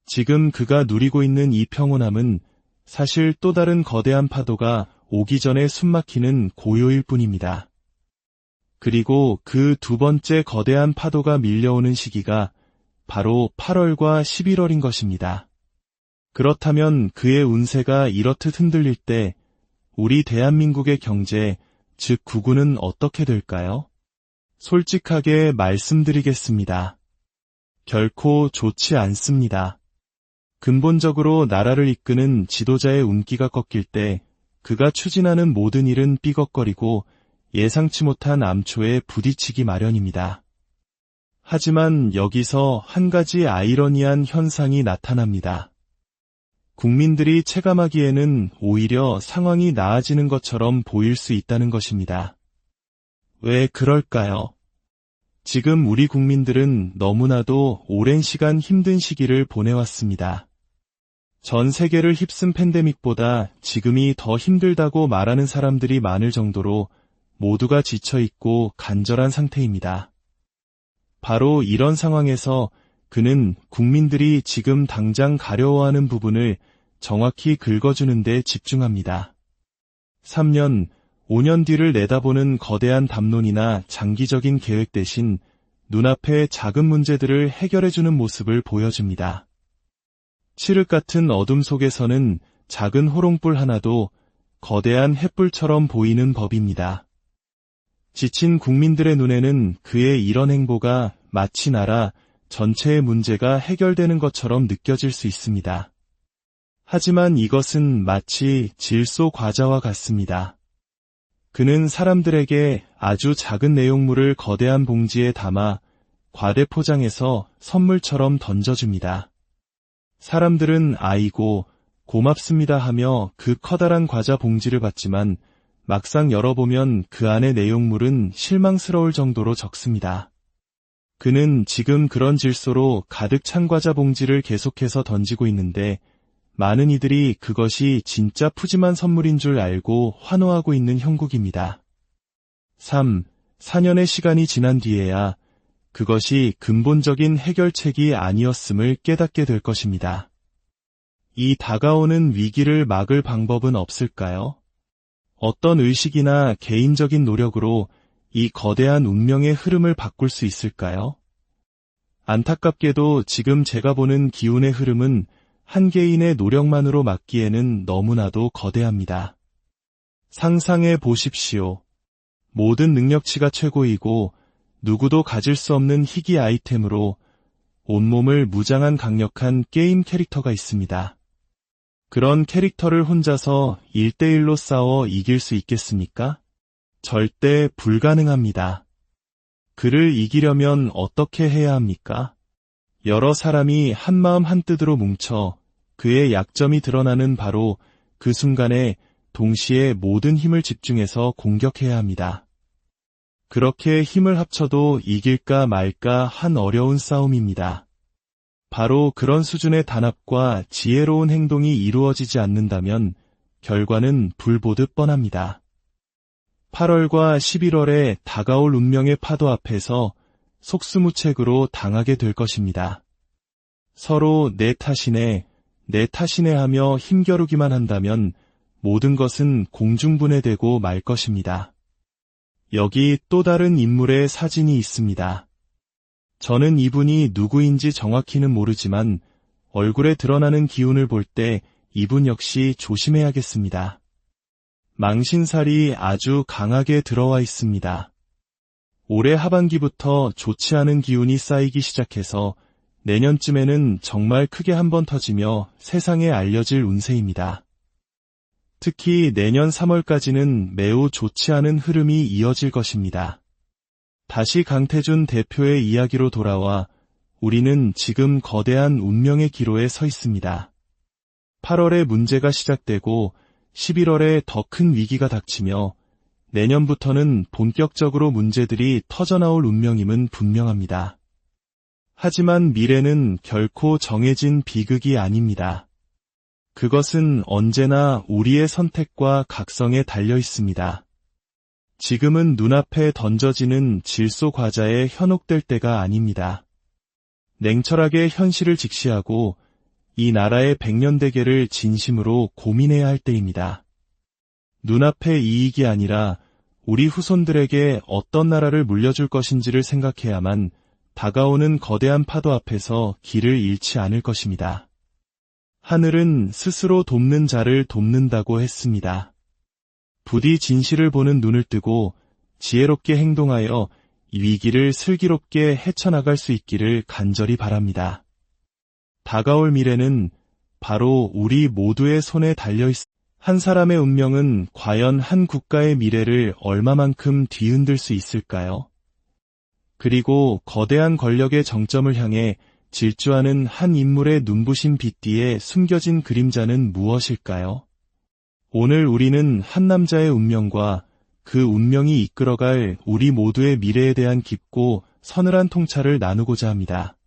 지금 그가 누리고 있는 이 평온함은 사실 또 다른 거대한 파도가 오기 전에 숨막히는 고요일 뿐입니다. 그리고 그 두 번째 거대한 파도가 밀려오는 시기가 바로 8월과 11월인 것입니다. 그렇다면 그의 운세가 이렇듯 흔들릴 때 우리 대한민국의 경제, 즉 구구는 어떻게 될까요? 솔직하게 말씀드리겠습니다. 결코 좋지 않습니다. 근본적으로 나라를 이끄는 지도자의 운기가 꺾일 때 그가 추진하는 모든 일은 삐걱거리고 예상치 못한 암초에 부딪히기 마련입니다. 하지만 여기서 한 가지 아이러니한 현상이 나타납니다. 국민들이 체감하기에는 오히려 상황이 나아지는 것처럼 보일 수 있다는 것입니다. 왜 그럴까요? 지금 우리 국민들은 너무나도 오랜 시간 힘든 시기를 보내왔습니다. 전 세계를 휩쓴 팬데믹보다 지금이 더 힘들다고 말하는 사람들이 많을 정도로 모두가 지쳐있고 간절한 상태입니다. 바로 이런 상황에서 그는 국민들이 지금 당장 가려워하는 부분을 정확히 긁어주는 데 집중합니다. 3년, 5년 뒤를 내다보는 거대한 담론이나 장기적인 계획 대신 눈앞의 작은 문제들을 해결해주는 모습을 보여줍니다. 칠흑 같은 어둠 속에서는 작은 호롱불 하나도 거대한 횃불처럼 보이는 법입니다. 지친 국민들의 눈에는 그의 이런 행보가 마치 나라 전체의 문제가 해결되는 것처럼 느껴질 수 있습니다. 하지만 이것은 마치 질소 과자와 같습니다. 그는 사람들에게 아주 작은 내용물을 거대한 봉지에 담아 과대 포장해서 선물처럼 던져줍니다. 사람들은 아이고 고맙습니다 하며 그 커다란 과자 봉지를 받지만 막상 열어보면 그 안의 내용물은 실망스러울 정도로 적습니다. 그는 지금 그런 질소로 가득 찬 과자 봉지를 계속해서 던지고 있는데 많은 이들이 그것이 진짜 푸짐한 선물인 줄 알고 환호하고 있는 형국입니다. 3. 4년의 시간이 지난 뒤에야 그것이 근본적인 해결책이 아니었음을 깨닫게 될 것입니다. 이 다가오는 위기를 막을 방법은 없을까요? 어떤 의식이나 개인적인 노력으로 이 거대한 운명의 흐름을 바꿀 수 있을까요? 안타깝게도 지금 제가 보는 기운의 흐름은 한 개인의 노력만으로 막기에는 너무나도 거대합니다. 상상해 보십시오. 모든 능력치가 최고이고 누구도 가질 수 없는 희귀 아이템으로 온몸을 무장한 강력한 게임 캐릭터가 있습니다. 그런 캐릭터를 혼자서 1대1로 싸워 이길 수 있겠습니까? 절대 불가능합니다. 그를 이기려면 어떻게 해야 합니까? 여러 사람이 한마음 한뜻으로 뭉쳐 그의 약점이 드러나는 바로 그 순간에 동시에 모든 힘을 집중해서 공격해야 합니다. 그렇게 힘을 합쳐도 이길까 말까 한 어려운 싸움입니다. 바로 그런 수준의 단합과 지혜로운 행동이 이루어지지 않는다면 결과는 불보듯 뻔합니다. 8월과 11월에 다가올 운명의 파도 앞에서 속수무책으로 당하게 될 것입니다. 서로 내 탓이네 하며 힘겨루기만 한다면 모든 것은 공중분해되고 말 것입니다. 여기 또 다른 인물의 사진이 있습니다. 저는 이분이 누구인지 정확히는 모르지만 얼굴에 드러나는 기운을 볼 때 이분 역시 조심해야겠습니다. 망신살이 아주 강하게 들어와 있습니다. 올해 하반기부터 좋지 않은 기운이 쌓이기 시작해서 내년쯤에는 정말 크게 한번 터지며 세상에 알려질 운세입니다. 특히 내년 3월까지는 매우 좋지 않은 흐름이 이어질 것입니다. 다시 강태준 대표의 이야기로 돌아와 우리는 지금 거대한 운명의 기로에 서 있습니다. 8월에 문제가 시작되고 11월에 더 큰 위기가 닥치며 내년부터는 본격적으로 문제들이 터져나올 운명임은 분명합니다. 하지만 미래는 결코 정해진 비극이 아닙니다. 그것은 언제나 우리의 선택과 각성에 달려 있습니다. 지금은 눈앞에 던져지는 질소 과자에 현혹될 때가 아닙니다. 냉철하게 현실을 직시하고 이 나라의 백년대계를 진심으로 고민해야 할 때입니다. 눈앞의 이익이 아니라 우리 후손들에게 어떤 나라를 물려줄 것인지를 생각해야만 다가오는 거대한 파도 앞에서 길을 잃지 않을 것입니다. 하늘은 스스로 돕는 자를 돕는다고 했습니다. 부디 진실을 보는 눈을 뜨고 지혜롭게 행동하여 이 위기를 슬기롭게 헤쳐나갈 수 있기를 간절히 바랍니다. 다가올 미래는 바로 우리 모두의 손에 달려 있습니다. 한 사람의 운명은 과연 한 국가의 미래를 얼마만큼 뒤흔들 수 있을까요? 그리고 거대한 권력의 정점을 향해 질주하는 한 인물의 눈부신 빛 뒤에 숨겨진 그림자는 무엇일까요? 오늘 우리는 한 남자의 운명과 그 운명이 이끌어갈 우리 모두의 미래에 대한 깊고 서늘한 통찰을 나누고자 합니다.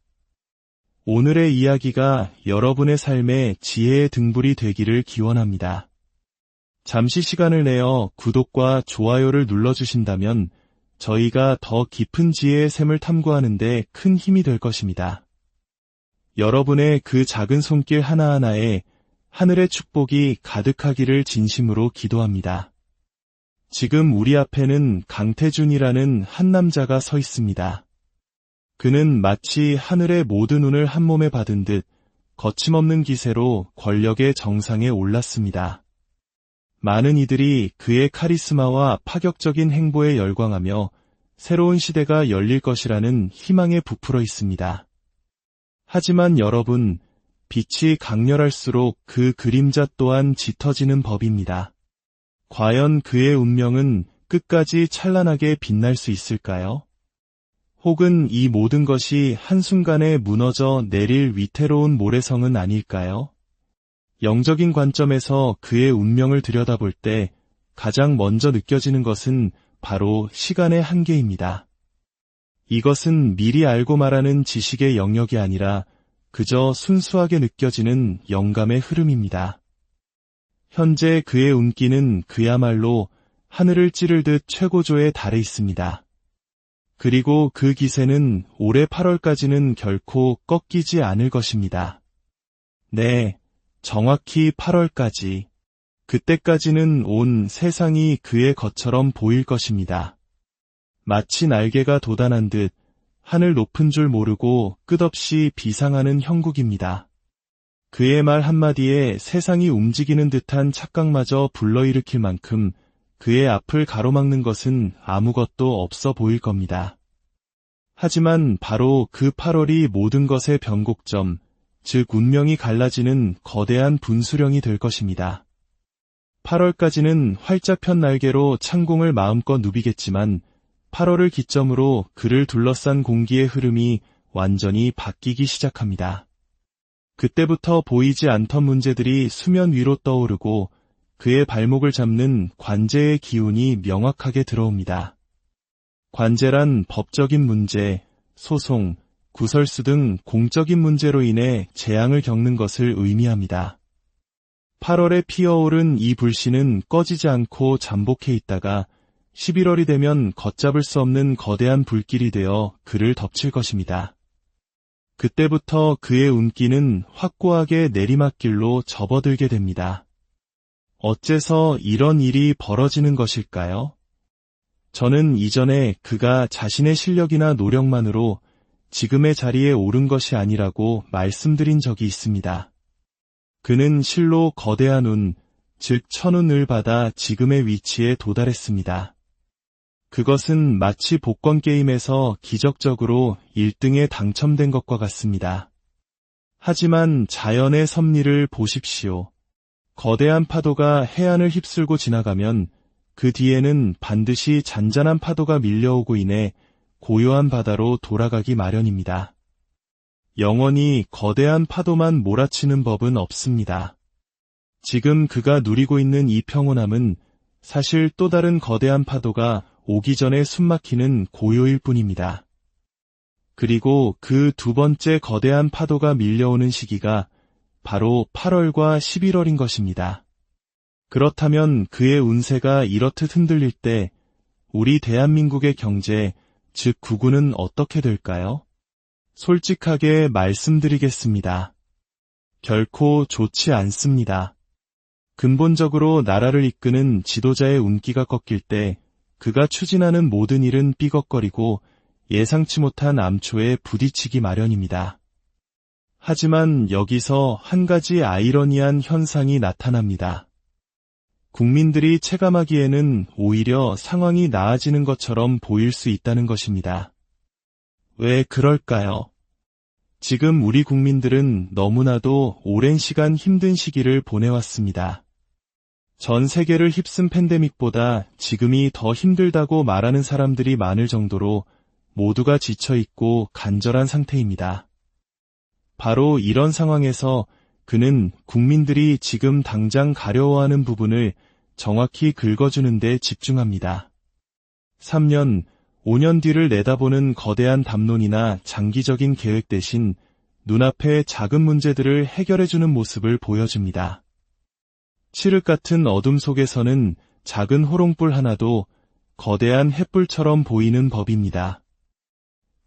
오늘의 이야기가 여러분의 삶에 지혜의 등불이 되기를 기원합니다. 잠시 시간을 내어 구독과 좋아요를 눌러주신다면 저희가 더 깊은 지혜의 샘을 탐구하는 데 큰 힘이 될 것입니다. 여러분의 그 작은 손길 하나하나에 하늘의 축복이 가득하기를 진심으로 기도합니다. 지금 우리 앞에는 강태준이라는 한 남자가 서 있습니다. 그는 마치 하늘의 모든 운을 한 몸에 받은 듯 거침없는 기세로 권력의 정상에 올랐습니다. 많은 이들이 그의 카리스마와 파격적인 행보에 열광하며 새로운 시대가 열릴 것이라는 희망에 부풀어 있습니다. 하지만 여러분, 빛이 강렬할수록 그 그림자 또한 짙어지는 법입니다. 과연 그의 운명은 끝까지 찬란하게 빛날 수 있을까요? 혹은 이 모든 것이 한순간에 무너져 내릴 위태로운 모래성은 아닐까요? 영적인 관점에서 그의 운명을 들여다볼 때 가장 먼저 느껴지는 것은 바로 시간의 한계입니다. 이것은 미리 알고 말하는 지식의 영역이 아니라 그저 순수하게 느껴지는 영감의 흐름입니다. 현재 그의 운기는 그야말로 하늘을 찌를 듯 최고조에 달해 있습니다. 그리고 그 기세는 올해 8월까지는 결코 꺾이지 않을 것입니다. 네, 정확히 8월까지. 그때까지는 온 세상이 그의 것처럼 보일 것입니다. 마치 날개가 돋아난 듯 하늘 높은 줄 모르고 끝없이 비상하는 형국입니다. 그의 말 한마디에 세상이 움직이는 듯한 착각마저 불러일으킬 만큼 그의 앞을 가로막는 것은 아무것도 없어 보일 겁니다. 하지만 바로 그 8월이 모든 것의 변곡점, 즉 운명이 갈라지는 거대한 분수령이 될 것입니다. 8월까지는 활짝 편 날개로 창공을 마음껏 누비겠지만 8월을 기점으로 그를 둘러싼 공기의 흐름이 완전히 바뀌기 시작합니다. 그때부터 보이지 않던 문제들이 수면 위로 떠오르고 그의 발목을 잡는 관제의 기운이 명확하게 들어옵니다. 관제란 법적인 문제, 소송, 구설수 등 공적인 문제로 인해 재앙을 겪는 것을 의미합니다. 8월에 피어오른 이 불씨는 꺼지지 않고 잠복해 있다가 11월이 되면 걷잡을 수 없는 거대한 불길이 되어 그를 덮칠 것입니다. 그때부터 그의 운기는 확고하게 내리막길로 접어들게 됩니다. 어째서 이런 일이 벌어지는 것일까요? 저는 이전에 그가 자신의 실력이나 노력만으로 지금의 자리에 오른 것이 아니라고 말씀드린 적이 있습니다. 그는 실로 거대한 운, 즉 천운을 받아 지금의 위치에 도달했습니다. 그것은 마치 복권 게임에서 기적적으로 1등에 당첨된 것과 같습니다. 하지만 자연의 섭리를 보십시오. 거대한 파도가 해안을 휩쓸고 지나가면 그 뒤에는 반드시 잔잔한 파도가 밀려오고 인해 고요한 바다로 돌아가기 마련입니다. 영원히 거대한 파도만 몰아치는 법은 없습니다. 지금 그가 누리고 있는 이 평온함은 사실 또 다른 거대한 파도가 오기 전에 숨막히는 고요일 뿐입니다. 그리고 그 두 번째 거대한 파도가 밀려오는 시기가 바로 8월과 11월인 것입니다. 그렇다면 그의 운세가 이렇듯 흔들릴 때 우리 대한민국의 경제, 즉 구군은 어떻게 될까요? 솔직하게 말씀드리겠습니다. 결코 좋지 않습니다. 근본적으로 나라를 이끄는 지도자의 운기가 꺾일 때 그가 추진하는 모든 일은 삐걱거리고 예상치 못한 암초에 부딪히기 마련입니다. 하지만 여기서 한 가지 아이러니한 현상이 나타납니다. 국민들이 체감하기에는 오히려 상황이 나아지는 것처럼 보일 수 있다는 것입니다. 왜 그럴까요? 지금 우리 국민들은 너무나도 오랜 시간 힘든 시기를 보내왔습니다. 전 세계를 휩쓴 팬데믹보다 지금이 더 힘들다고 말하는 사람들이 많을 정도로 모두가 지쳐있고 간절한 상태입니다. 바로 이런 상황에서 그는 국민들이 지금 당장 가려워하는 부분을 정확히 긁어주는 데 집중합니다. 3년, 5년 뒤를 내다보는 거대한 담론이나 장기적인 계획 대신 눈앞의 작은 문제들을 해결해주는 모습을 보여줍니다. 칠흑 같은 어둠 속에서는 작은 호롱불 하나도 거대한 횃불처럼 보이는 법입니다.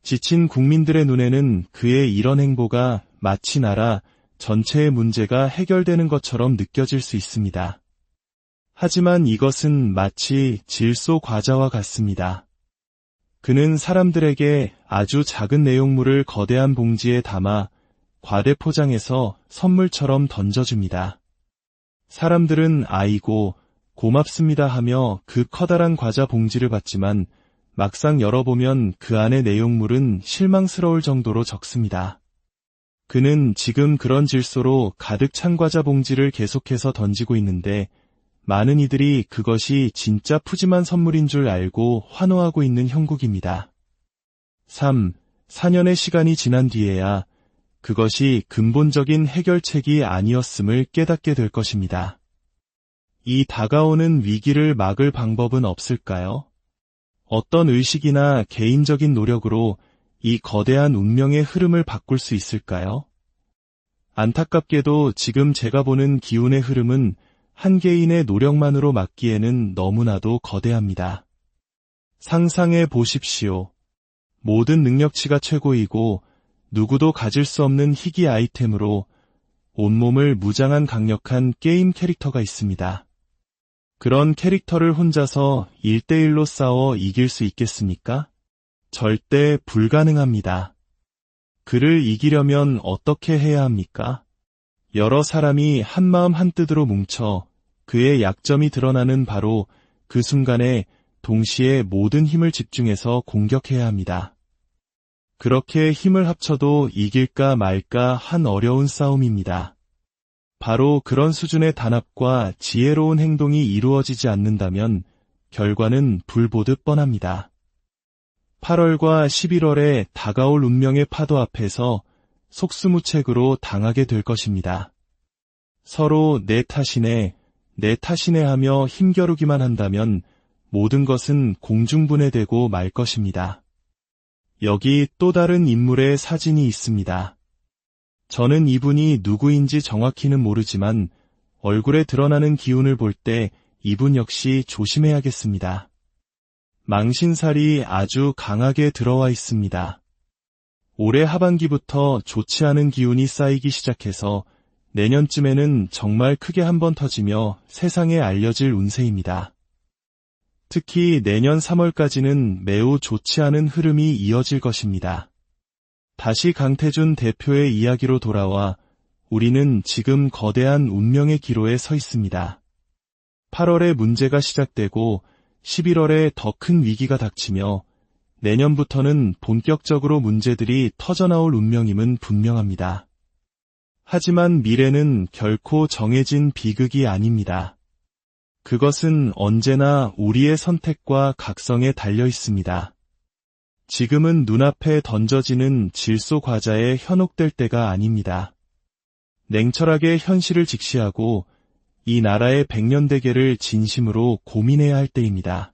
지친 국민들의 눈에는 그의 이런 행보가 마치 나라 전체의 문제가 해결되는 것처럼 느껴질 수 있습니다. 하지만 이것은 마치 질소 과자와 같습니다. 그는 사람들에게 아주 작은 내용물을 거대한 봉지에 담아 과대 포장해서 선물처럼 던져줍니다. 사람들은 아이고, 고맙습니다 하며 그 커다란 과자 봉지를 받지만 막상 열어보면 그 안의 내용물은 실망스러울 정도로 적습니다. 그는 지금 그런 질소로 가득 찬 과자 봉지를 계속해서 던지고 있는데 많은 이들이 그것이 진짜 푸짐한 선물인 줄 알고 환호하고 있는 형국입니다. 3, 4년의 시간이 지난 뒤에야 그것이 근본적인 해결책이 아니었음을 깨닫게 될 것입니다. 이 다가오는 위기를 막을 방법은 없을까요? 어떤 의식이나 개인적인 노력으로 이 거대한 운명의 흐름을 바꿀 수 있을까요? 안타깝게도 지금 제가 보는 기운의 흐름은 한 개인의 노력만으로 막기에는 너무나도 거대합니다. 상상해 보십시오. 모든 능력치가 최고이고 누구도 가질 수 없는 희귀 아이템으로 온몸을 무장한 강력한 게임 캐릭터가 있습니다. 그런 캐릭터를 혼자서 1대1로 싸워 이길 수 있겠습니까? 절대 불가능합니다. 그를 이기려면 어떻게 해야 합니까? 여러 사람이 한마음 한뜻으로 뭉쳐 그의 약점이 드러나는 바로 그 순간에 동시에 모든 힘을 집중해서 공격해야 합니다. 그렇게 힘을 합쳐도 이길까 말까 한 어려운 싸움입니다. 바로 그런 수준의 단합과 지혜로운 행동이 이루어지지 않는다면 결과는 불보듯 뻔합니다. 8월과 11월에 다가올 운명의 파도 앞에서 속수무책으로 당하게 될 것입니다. 서로 내 탓이네 하며 힘겨루기만 한다면 모든 것은 공중분해되고 말 것입니다. 여기 또 다른 인물의 사진이 있습니다. 저는 이분이 누구인지 정확히는 모르지만 얼굴에 드러나는 기운을 볼 때 이분 역시 조심해야겠습니다. 망신살이 아주 강하게 들어와 있습니다. 올해 하반기부터 좋지 않은 기운이 쌓이기 시작해서 내년쯤에는 정말 크게 한번 터지며 세상에 알려질 운세입니다. 특히 내년 3월까지는 매우 좋지 않은 흐름이 이어질 것입니다. 다시 강태준 대표의 이야기로 돌아와 우리는 지금 거대한 운명의 기로에 서 있습니다. 8월에 문제가 시작되고 11월에 더 큰 위기가 닥치며 내년부터는 본격적으로 문제들이 터져나올 운명임은 분명합니다. 하지만 미래는 결코 정해진 비극이 아닙니다. 그것은 언제나 우리의 선택과 각성에 달려 있습니다. 지금은 눈앞에 던져지는 질소 과자에 현혹될 때가 아닙니다. 냉철하게 현실을 직시하고 이 나라의 백년대계를 진심으로 고민해야 할 때입니다.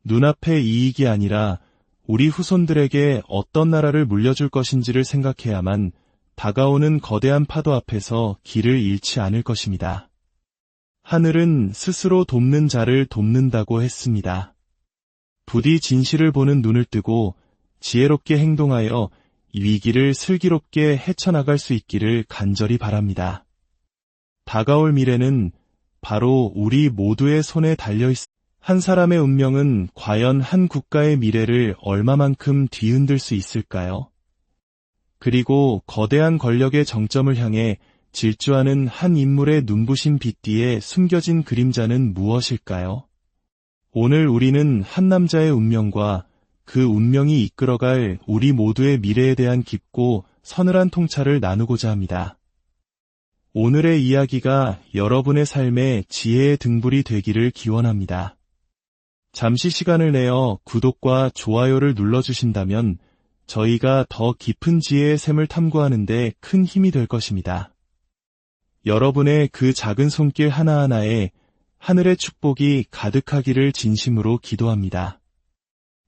눈앞의 이익이 아니라 우리 후손들에게 어떤 나라를 물려줄 것인지를 생각해야만 다가오는 거대한 파도 앞에서 길을 잃지 않을 것입니다. 하늘은 스스로 돕는 자를 돕는다고 했습니다. 부디 진실을 보는 눈을 뜨고 지혜롭게 행동하여 위기를 슬기롭게 헤쳐나갈 수 있기를 간절히 바랍니다. 다가올 미래는 바로 우리 모두의 손에 달려있습니다. 한 사람의 운명은 과연 한 국가의 미래를 얼마만큼 뒤흔들 수 있을까요? 그리고 거대한 권력의 정점을 향해 질주하는 한 인물의 눈부신 빛 뒤에 숨겨진 그림자는 무엇일까요? 오늘 우리는 한 남자의 운명과 그 운명이 이끌어갈 우리 모두의 미래에 대한 깊고 서늘한 통찰을 나누고자 합니다. 오늘의 이야기가 여러분의 삶의 지혜의 등불이 되기를 기원합니다. 잠시 시간을 내어 구독과 좋아요를 눌러주신다면 저희가 더 깊은 지혜의 샘을 탐구하는 데 큰 힘이 될 것입니다. 여러분의 그 작은 손길 하나하나에 하늘의 축복이 가득하기를 진심으로 기도합니다.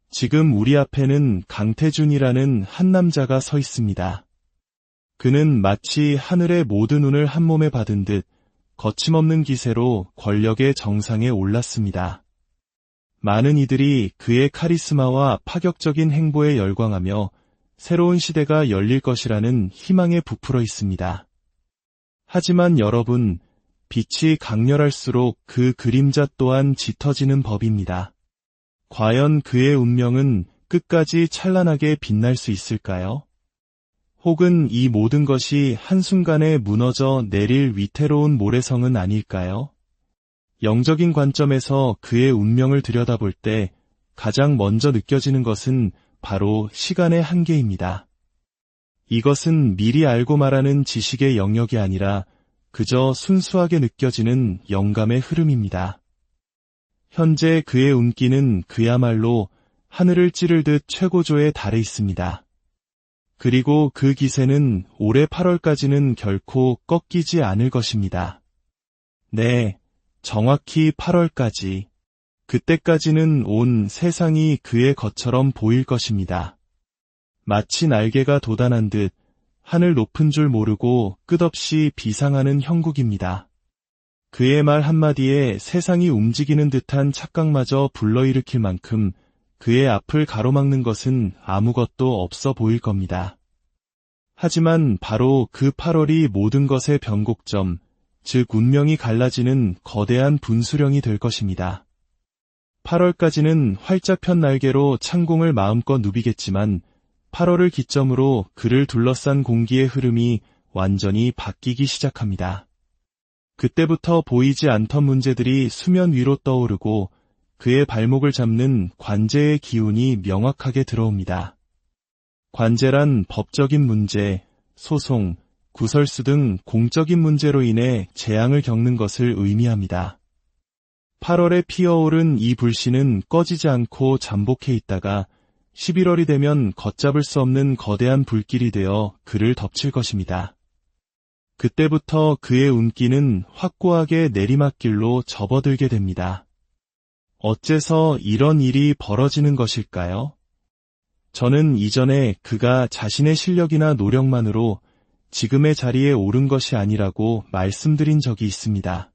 지금 우리 앞에는 강태준이라는 한 남자가 서 있습니다. 그는 마치 하늘의 모든 운을 한 몸에 받은 듯 거침없는 기세로 권력의 정상에 올랐습니다. 많은 이들이 그의 카리스마와 파격적인 행보에 열광하며 새로운 시대가 열릴 것이라는 희망에 부풀어 있습니다. 하지만 여러분, 빛이 강렬할수록 그 그림자 또한 짙어지는 법입니다. 과연 그의 운명은 끝까지 찬란하게 빛날 수 있을까요? 혹은 이 모든 것이 한순간에 무너져 내릴 위태로운 모래성은 아닐까요? 영적인 관점에서 그의 운명을 들여다볼 때 가장 먼저 느껴지는 것은 바로 시간의 한계입니다. 이것은 미리 알고 말하는 지식의 영역이 아니라 그저 순수하게 느껴지는 영감의 흐름입니다. 현재 그의 운기는 그야말로 하늘을 찌를 듯 최고조에 달해 있습니다. 그리고 그 기세는 올해 8월까지는 결코 꺾이지 않을 것입니다. 네, 정확히 8월까지. 그때까지는 온 세상이 그의 것처럼 보일 것입니다. 마치 날개가 돋아난 듯 하늘 높은 줄 모르고 끝없이 비상하는 형국입니다. 그의 말 한마디에 세상이 움직이는 듯한 착각마저 불러일으킬 만큼 그의 앞을 가로막는 것은 아무것도 없어 보일 겁니다. 하지만 바로 그 8월이 모든 것의 변곡점, 즉 운명이 갈라지는 거대한 분수령이 될 것입니다. 8월까지는 활짝 편 날개로 창공을 마음껏 누비겠지만 8월을 기점으로 그를 둘러싼 공기의 흐름이 완전히 바뀌기 시작합니다. 그때부터 보이지 않던 문제들이 수면 위로 떠오르고 그의 발목을 잡는 관제의 기운이 명확하게 들어옵니다. 관제란 법적인 문제, 소송, 구설수 등 공적인 문제로 인해 재앙을 겪는 것을 의미합니다. 8월에 피어오른 이 불씨는 꺼지지 않고 잠복해 있다가 11월이 되면 걷잡을 수 없는 거대한 불길이 되어 그를 덮칠 것입니다. 그때부터 그의 운기는 확고하게 내리막길로 접어들게 됩니다. 어째서 이런 일이 벌어지는 것일까요? 저는 이전에 그가 자신의 실력이나 노력만으로 지금의 자리에 오른 것이 아니라고 말씀드린 적이 있습니다.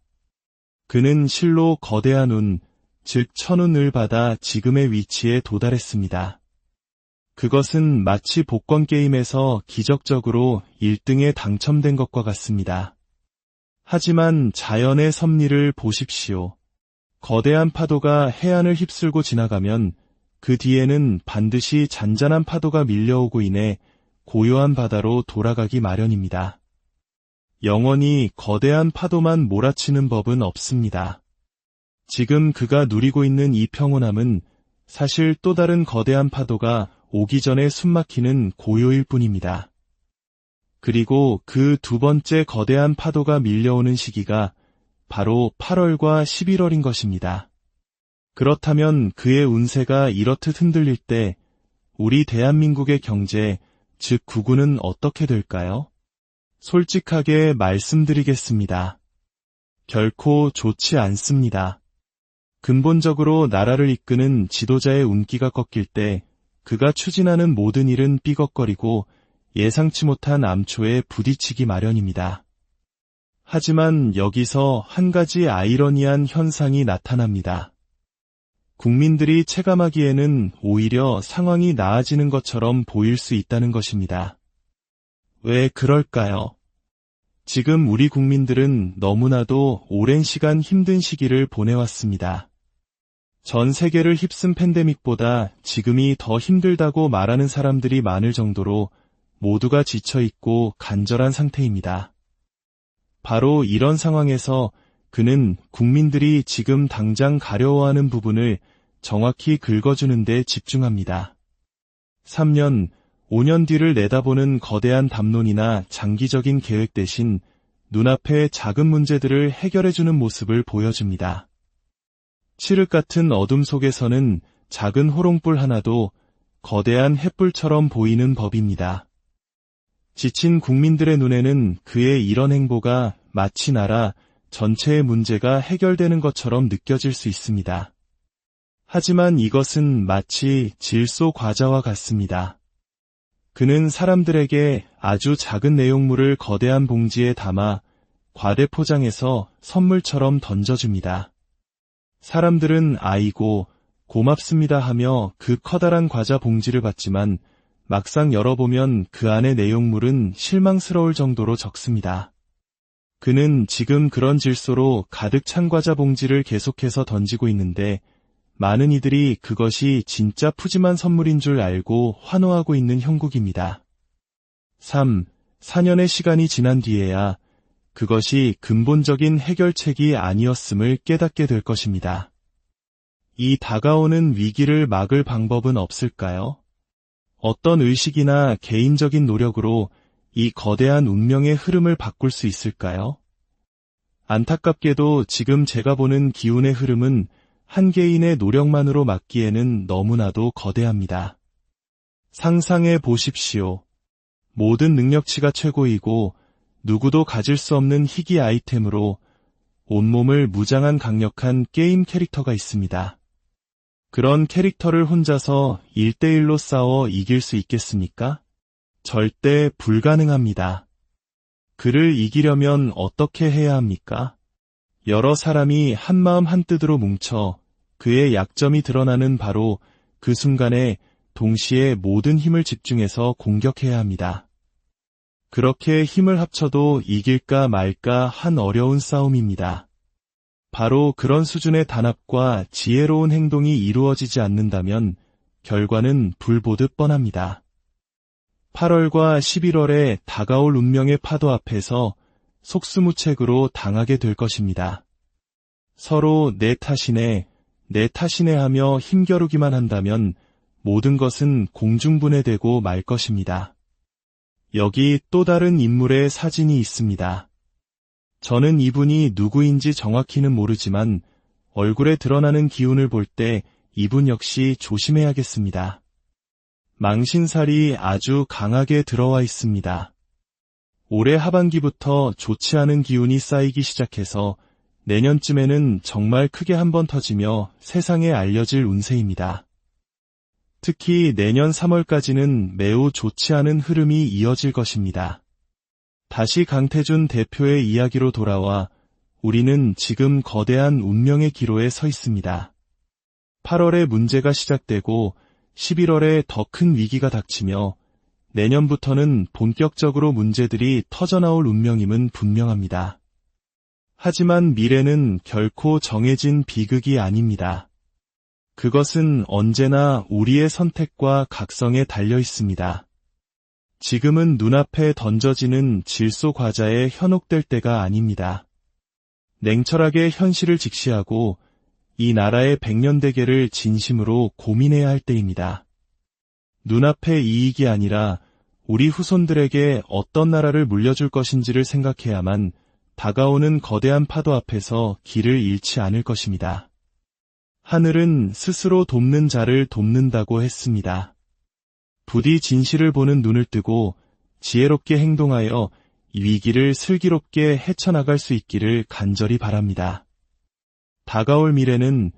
그는 실로 거대한 운, 즉 천운을 받아 지금의 위치에 도달했습니다. 그것은 마치 복권 게임에서 기적적으로 1등에 당첨된 것과 같습니다. 하지만 자연의 섭리를 보십시오. 거대한 파도가 해안을 휩쓸고 지나가면 그 뒤에는 반드시 잔잔한 파도가 밀려오고 인해 고요한 바다로 돌아가기 마련입니다. 영원히 거대한 파도만 몰아치는 법은 없습니다. 지금 그가 누리고 있는 이 평온함은 사실 또 다른 거대한 파도가 오기 전에 숨막히는 고요일 뿐입니다. 그리고 그 두 번째 거대한 파도가 밀려오는 시기가 바로 8월과 11월인 것입니다. 그렇다면 그의 운세가 이렇듯 흔들릴 때 우리 대한민국의 경제, 즉 구구는 어떻게 될까요? 솔직하게 말씀드리겠습니다. 결코 좋지 않습니다. 근본적으로 나라를 이끄는 지도자의 운기가 꺾일 때 그가 추진하는 모든 일은 삐걱거리고 예상치 못한 암초에 부딪히기 마련입니다. 하지만 여기서 한 가지 아이러니한 현상이 나타납니다. 국민들이 체감하기에는 오히려 상황이 나아지는 것처럼 보일 수 있다는 것입니다. 왜 그럴까요? 지금 우리 국민들은 너무나도 오랜 시간 힘든 시기를 보내왔습니다. 전 세계를 휩쓴 팬데믹보다 지금이 더 힘들다고 말하는 사람들이 많을 정도로 모두가 지쳐있고 간절한 상태입니다. 바로 이런 상황에서 그는 국민들이 지금 당장 가려워하는 부분을 정확히 긁어주는 데 집중합니다. 3년, 5년 뒤를 내다보는 거대한 담론이나 장기적인 계획 대신 눈앞의 작은 문제들을 해결해주는 모습을 보여줍니다. 칠흑 같은 어둠 속에서는 작은 호롱불 하나도 거대한 횃불처럼 보이는 법입니다. 지친 국민들의 눈에는 그의 이런 행보가 마치 나라 전체의 문제가 해결되는 것처럼 느껴질 수 있습니다. 하지만 이것은 마치 질소 과자와 같습니다. 그는 사람들에게 아주 작은 내용물을 거대한 봉지에 담아 과대 포장해서 선물처럼 던져줍니다. 사람들은 아이고, 고맙습니다 하며 그 커다란 과자 봉지를 받지만 막상 열어보면 그 안의 내용물은 실망스러울 정도로 적습니다. 그는 지금 그런 질소로 가득 찬 과자 봉지를 계속해서 던지고 있는데 많은 이들이 그것이 진짜 푸짐한 선물인 줄 알고 환호하고 있는 형국입니다. 3. 4년의 시간이 지난 뒤에야 그것이 근본적인 해결책이 아니었음을 깨닫게 될 것입니다. 이 다가오는 위기를 막을 방법은 없을까요? 어떤 의식이나 개인적인 노력으로 이 거대한 운명의 흐름을 바꿀 수 있을까요? 안타깝게도 지금 제가 보는 기운의 흐름은 한 개인의 노력만으로 막기에는 너무나도 거대합니다. 상상해 보십시오. 모든 능력치가 최고이고 누구도 가질 수 없는 희귀 아이템으로 온몸을 무장한 강력한 게임 캐릭터가 있습니다. 그런 캐릭터를 혼자서 1대1로 싸워 이길 수 있겠습니까? 절대 불가능합니다. 그를 이기려면 어떻게 해야 합니까? 여러 사람이 한마음 한뜻으로 뭉쳐 그의 약점이 드러나는 바로 그 순간에 동시에 모든 힘을 집중해서 공격해야 합니다. 그렇게 힘을 합쳐도 이길까 말까 한 어려운 싸움입니다. 바로 그런 수준의 단합과 지혜로운 행동이 이루어지지 않는다면 결과는 불보듯 뻔합니다. 8월과 11월에 다가올 운명의 파도 앞에서 속수무책으로 당하게 될 것입니다. 서로 내 탓이네 하며 힘겨루기만 한다면 모든 것은 공중분해되고 말 것입니다. 여기 또 다른 인물의 사진이 있습니다. 저는 이분이 누구인지 정확히는 모르지만 얼굴에 드러나는 기운을 볼 때 이분 역시 조심해야겠습니다. 망신살이 아주 강하게 들어와 있습니다. 올해 하반기부터 좋지 않은 기운이 쌓이기 시작해서 내년쯤에는 정말 크게 한번 터지며 세상에 알려질 운세입니다. 특히 내년 3월까지는 매우 좋지 않은 흐름이 이어질 것입니다. 다시 강태준 대표의 이야기로 돌아와 우리는 지금 거대한 운명의 기로에 서 있습니다. 8월에 문제가 시작되고 11월에 더 큰 위기가 닥치며 내년부터는 본격적으로 문제들이 터져나올 운명임은 분명합니다. 하지만 미래는 결코 정해진 비극이 아닙니다. 그것은 언제나 우리의 선택과 각성에 달려 있습니다. 지금은 눈앞에 던져지는 질소 과자에 현혹될 때가 아닙니다. 냉철하게 현실을 직시하고 이 나라의 백년대계를 진심으로 고민해야 할 때입니다. 눈앞의 이익이 아니라 우리 후손들에게 어떤 나라를 물려줄 것인지를 생각해야만 다가오는 거대한 파도 앞에서 길을 잃지 않을 것입니다. 하늘은 스스로 돕는 자를 돕는다고 했습니다. 부디 진실을 보는 눈을 뜨고 지혜롭게 행동하여 위기를 슬기롭게 헤쳐나갈 수 있기를 간절히 바랍니다. 다가올 미래는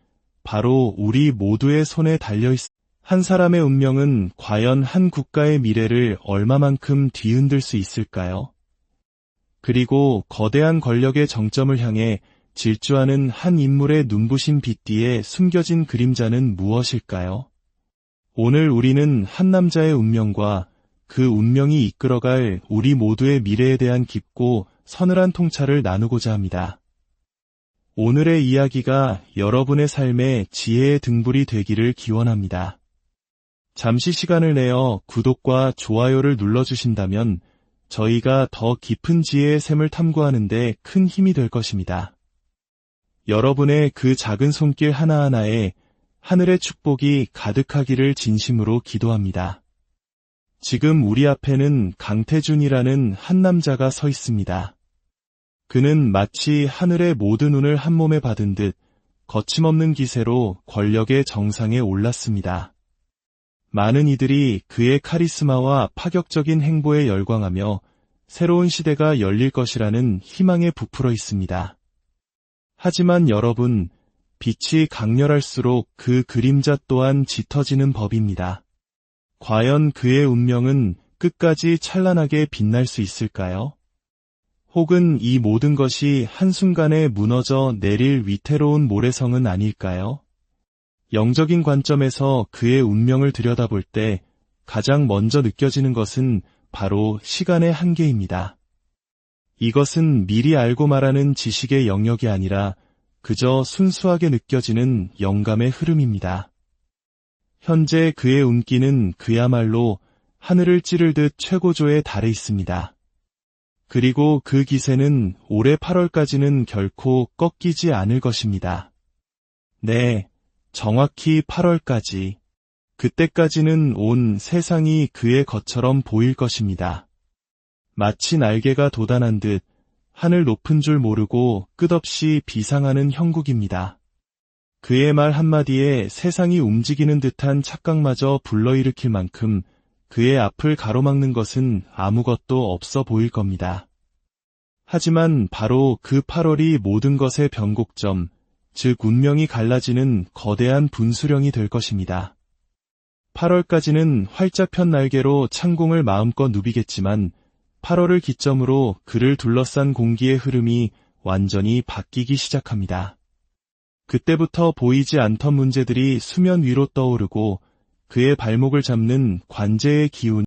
바로 우리 모두의 손에 달려 있습니다. 한 사람의 운명은 과연 한 국가의 미래를 얼마만큼 뒤흔들 수 있을까요? 그리고 거대한 권력의 정점을 향해 질주하는 한 인물의 눈부신 빛 뒤에 숨겨진 그림자는 무엇일까요? 오늘 우리는 한 남자의 운명과 그 운명이 이끌어갈 우리 모두의 미래에 대한 깊고 서늘한 통찰을 나누고자 합니다. 오늘의 이야기가 여러분의 삶에 지혜의 등불이 되기를 기원합니다. 잠시 시간을 내어 구독과 좋아요를 눌러주신다면 저희가 더 깊은 지혜의 샘을 탐구하는 데 큰 힘이 될 것입니다. 여러분의 그 작은 손길 하나하나에 하늘의 축복이 가득하기를 진심으로 기도합니다. 지금 우리 앞에는 강태준이라는 한 남자가 서 있습니다. 그는 마치 하늘의 모든 운을 한 몸에 받은 듯 거침없는 기세로 권력의 정상에 올랐습니다. 많은 이들이 그의 카리스마와 파격적인 행보에 열광하며 새로운 시대가 열릴 것이라는 희망에 부풀어 있습니다. 하지만 여러분, 빛이 강렬할수록 그 그림자 또한 짙어지는 법입니다. 과연 그의 운명은 끝까지 찬란하게 빛날 수 있을까요? 혹은 이 모든 것이 한순간에 무너져 내릴 위태로운 모래성은 아닐까요? 영적인 관점에서 그의 운명을 들여다볼 때 가장 먼저 느껴지는 것은 바로 시간의 한계입니다. 이것은 미리 알고 말하는 지식의 영역이 아니라 그저 순수하게 느껴지는 영감의 흐름입니다. 현재 그의 운기는 그야말로 하늘을 찌르듯 최고조에 달해 있습니다. 그리고 그 기세는 올해 8월까지는 결코 꺾이지 않을 것입니다. 네, 정확히 8월까지. 그때까지는 온 세상이 그의 것처럼 보일 것입니다. 마치 날개가 돋아난 듯 하늘 높은 줄 모르고 끝없이 비상하는 형국입니다. 그의 말 한마디에 세상이 움직이는 듯한 착각마저 불러일으킬 만큼 그의 앞을 가로막는 것은 아무것도 없어 보일 겁니다. 하지만 바로 그 8월이 모든 것의 변곡점, 즉 운명이 갈라지는 거대한 분수령이 될 것입니다. 8월까지는 활짝 편 날개로 창공을 마음껏 누비겠지만 8월을 기점으로 그를 둘러싼 공기의 흐름이 완전히 바뀌기 시작합니다. 그때부터 보이지 않던 문제들이 수면 위로 떠오르고 그의 발목을 잡는 관제의 기운이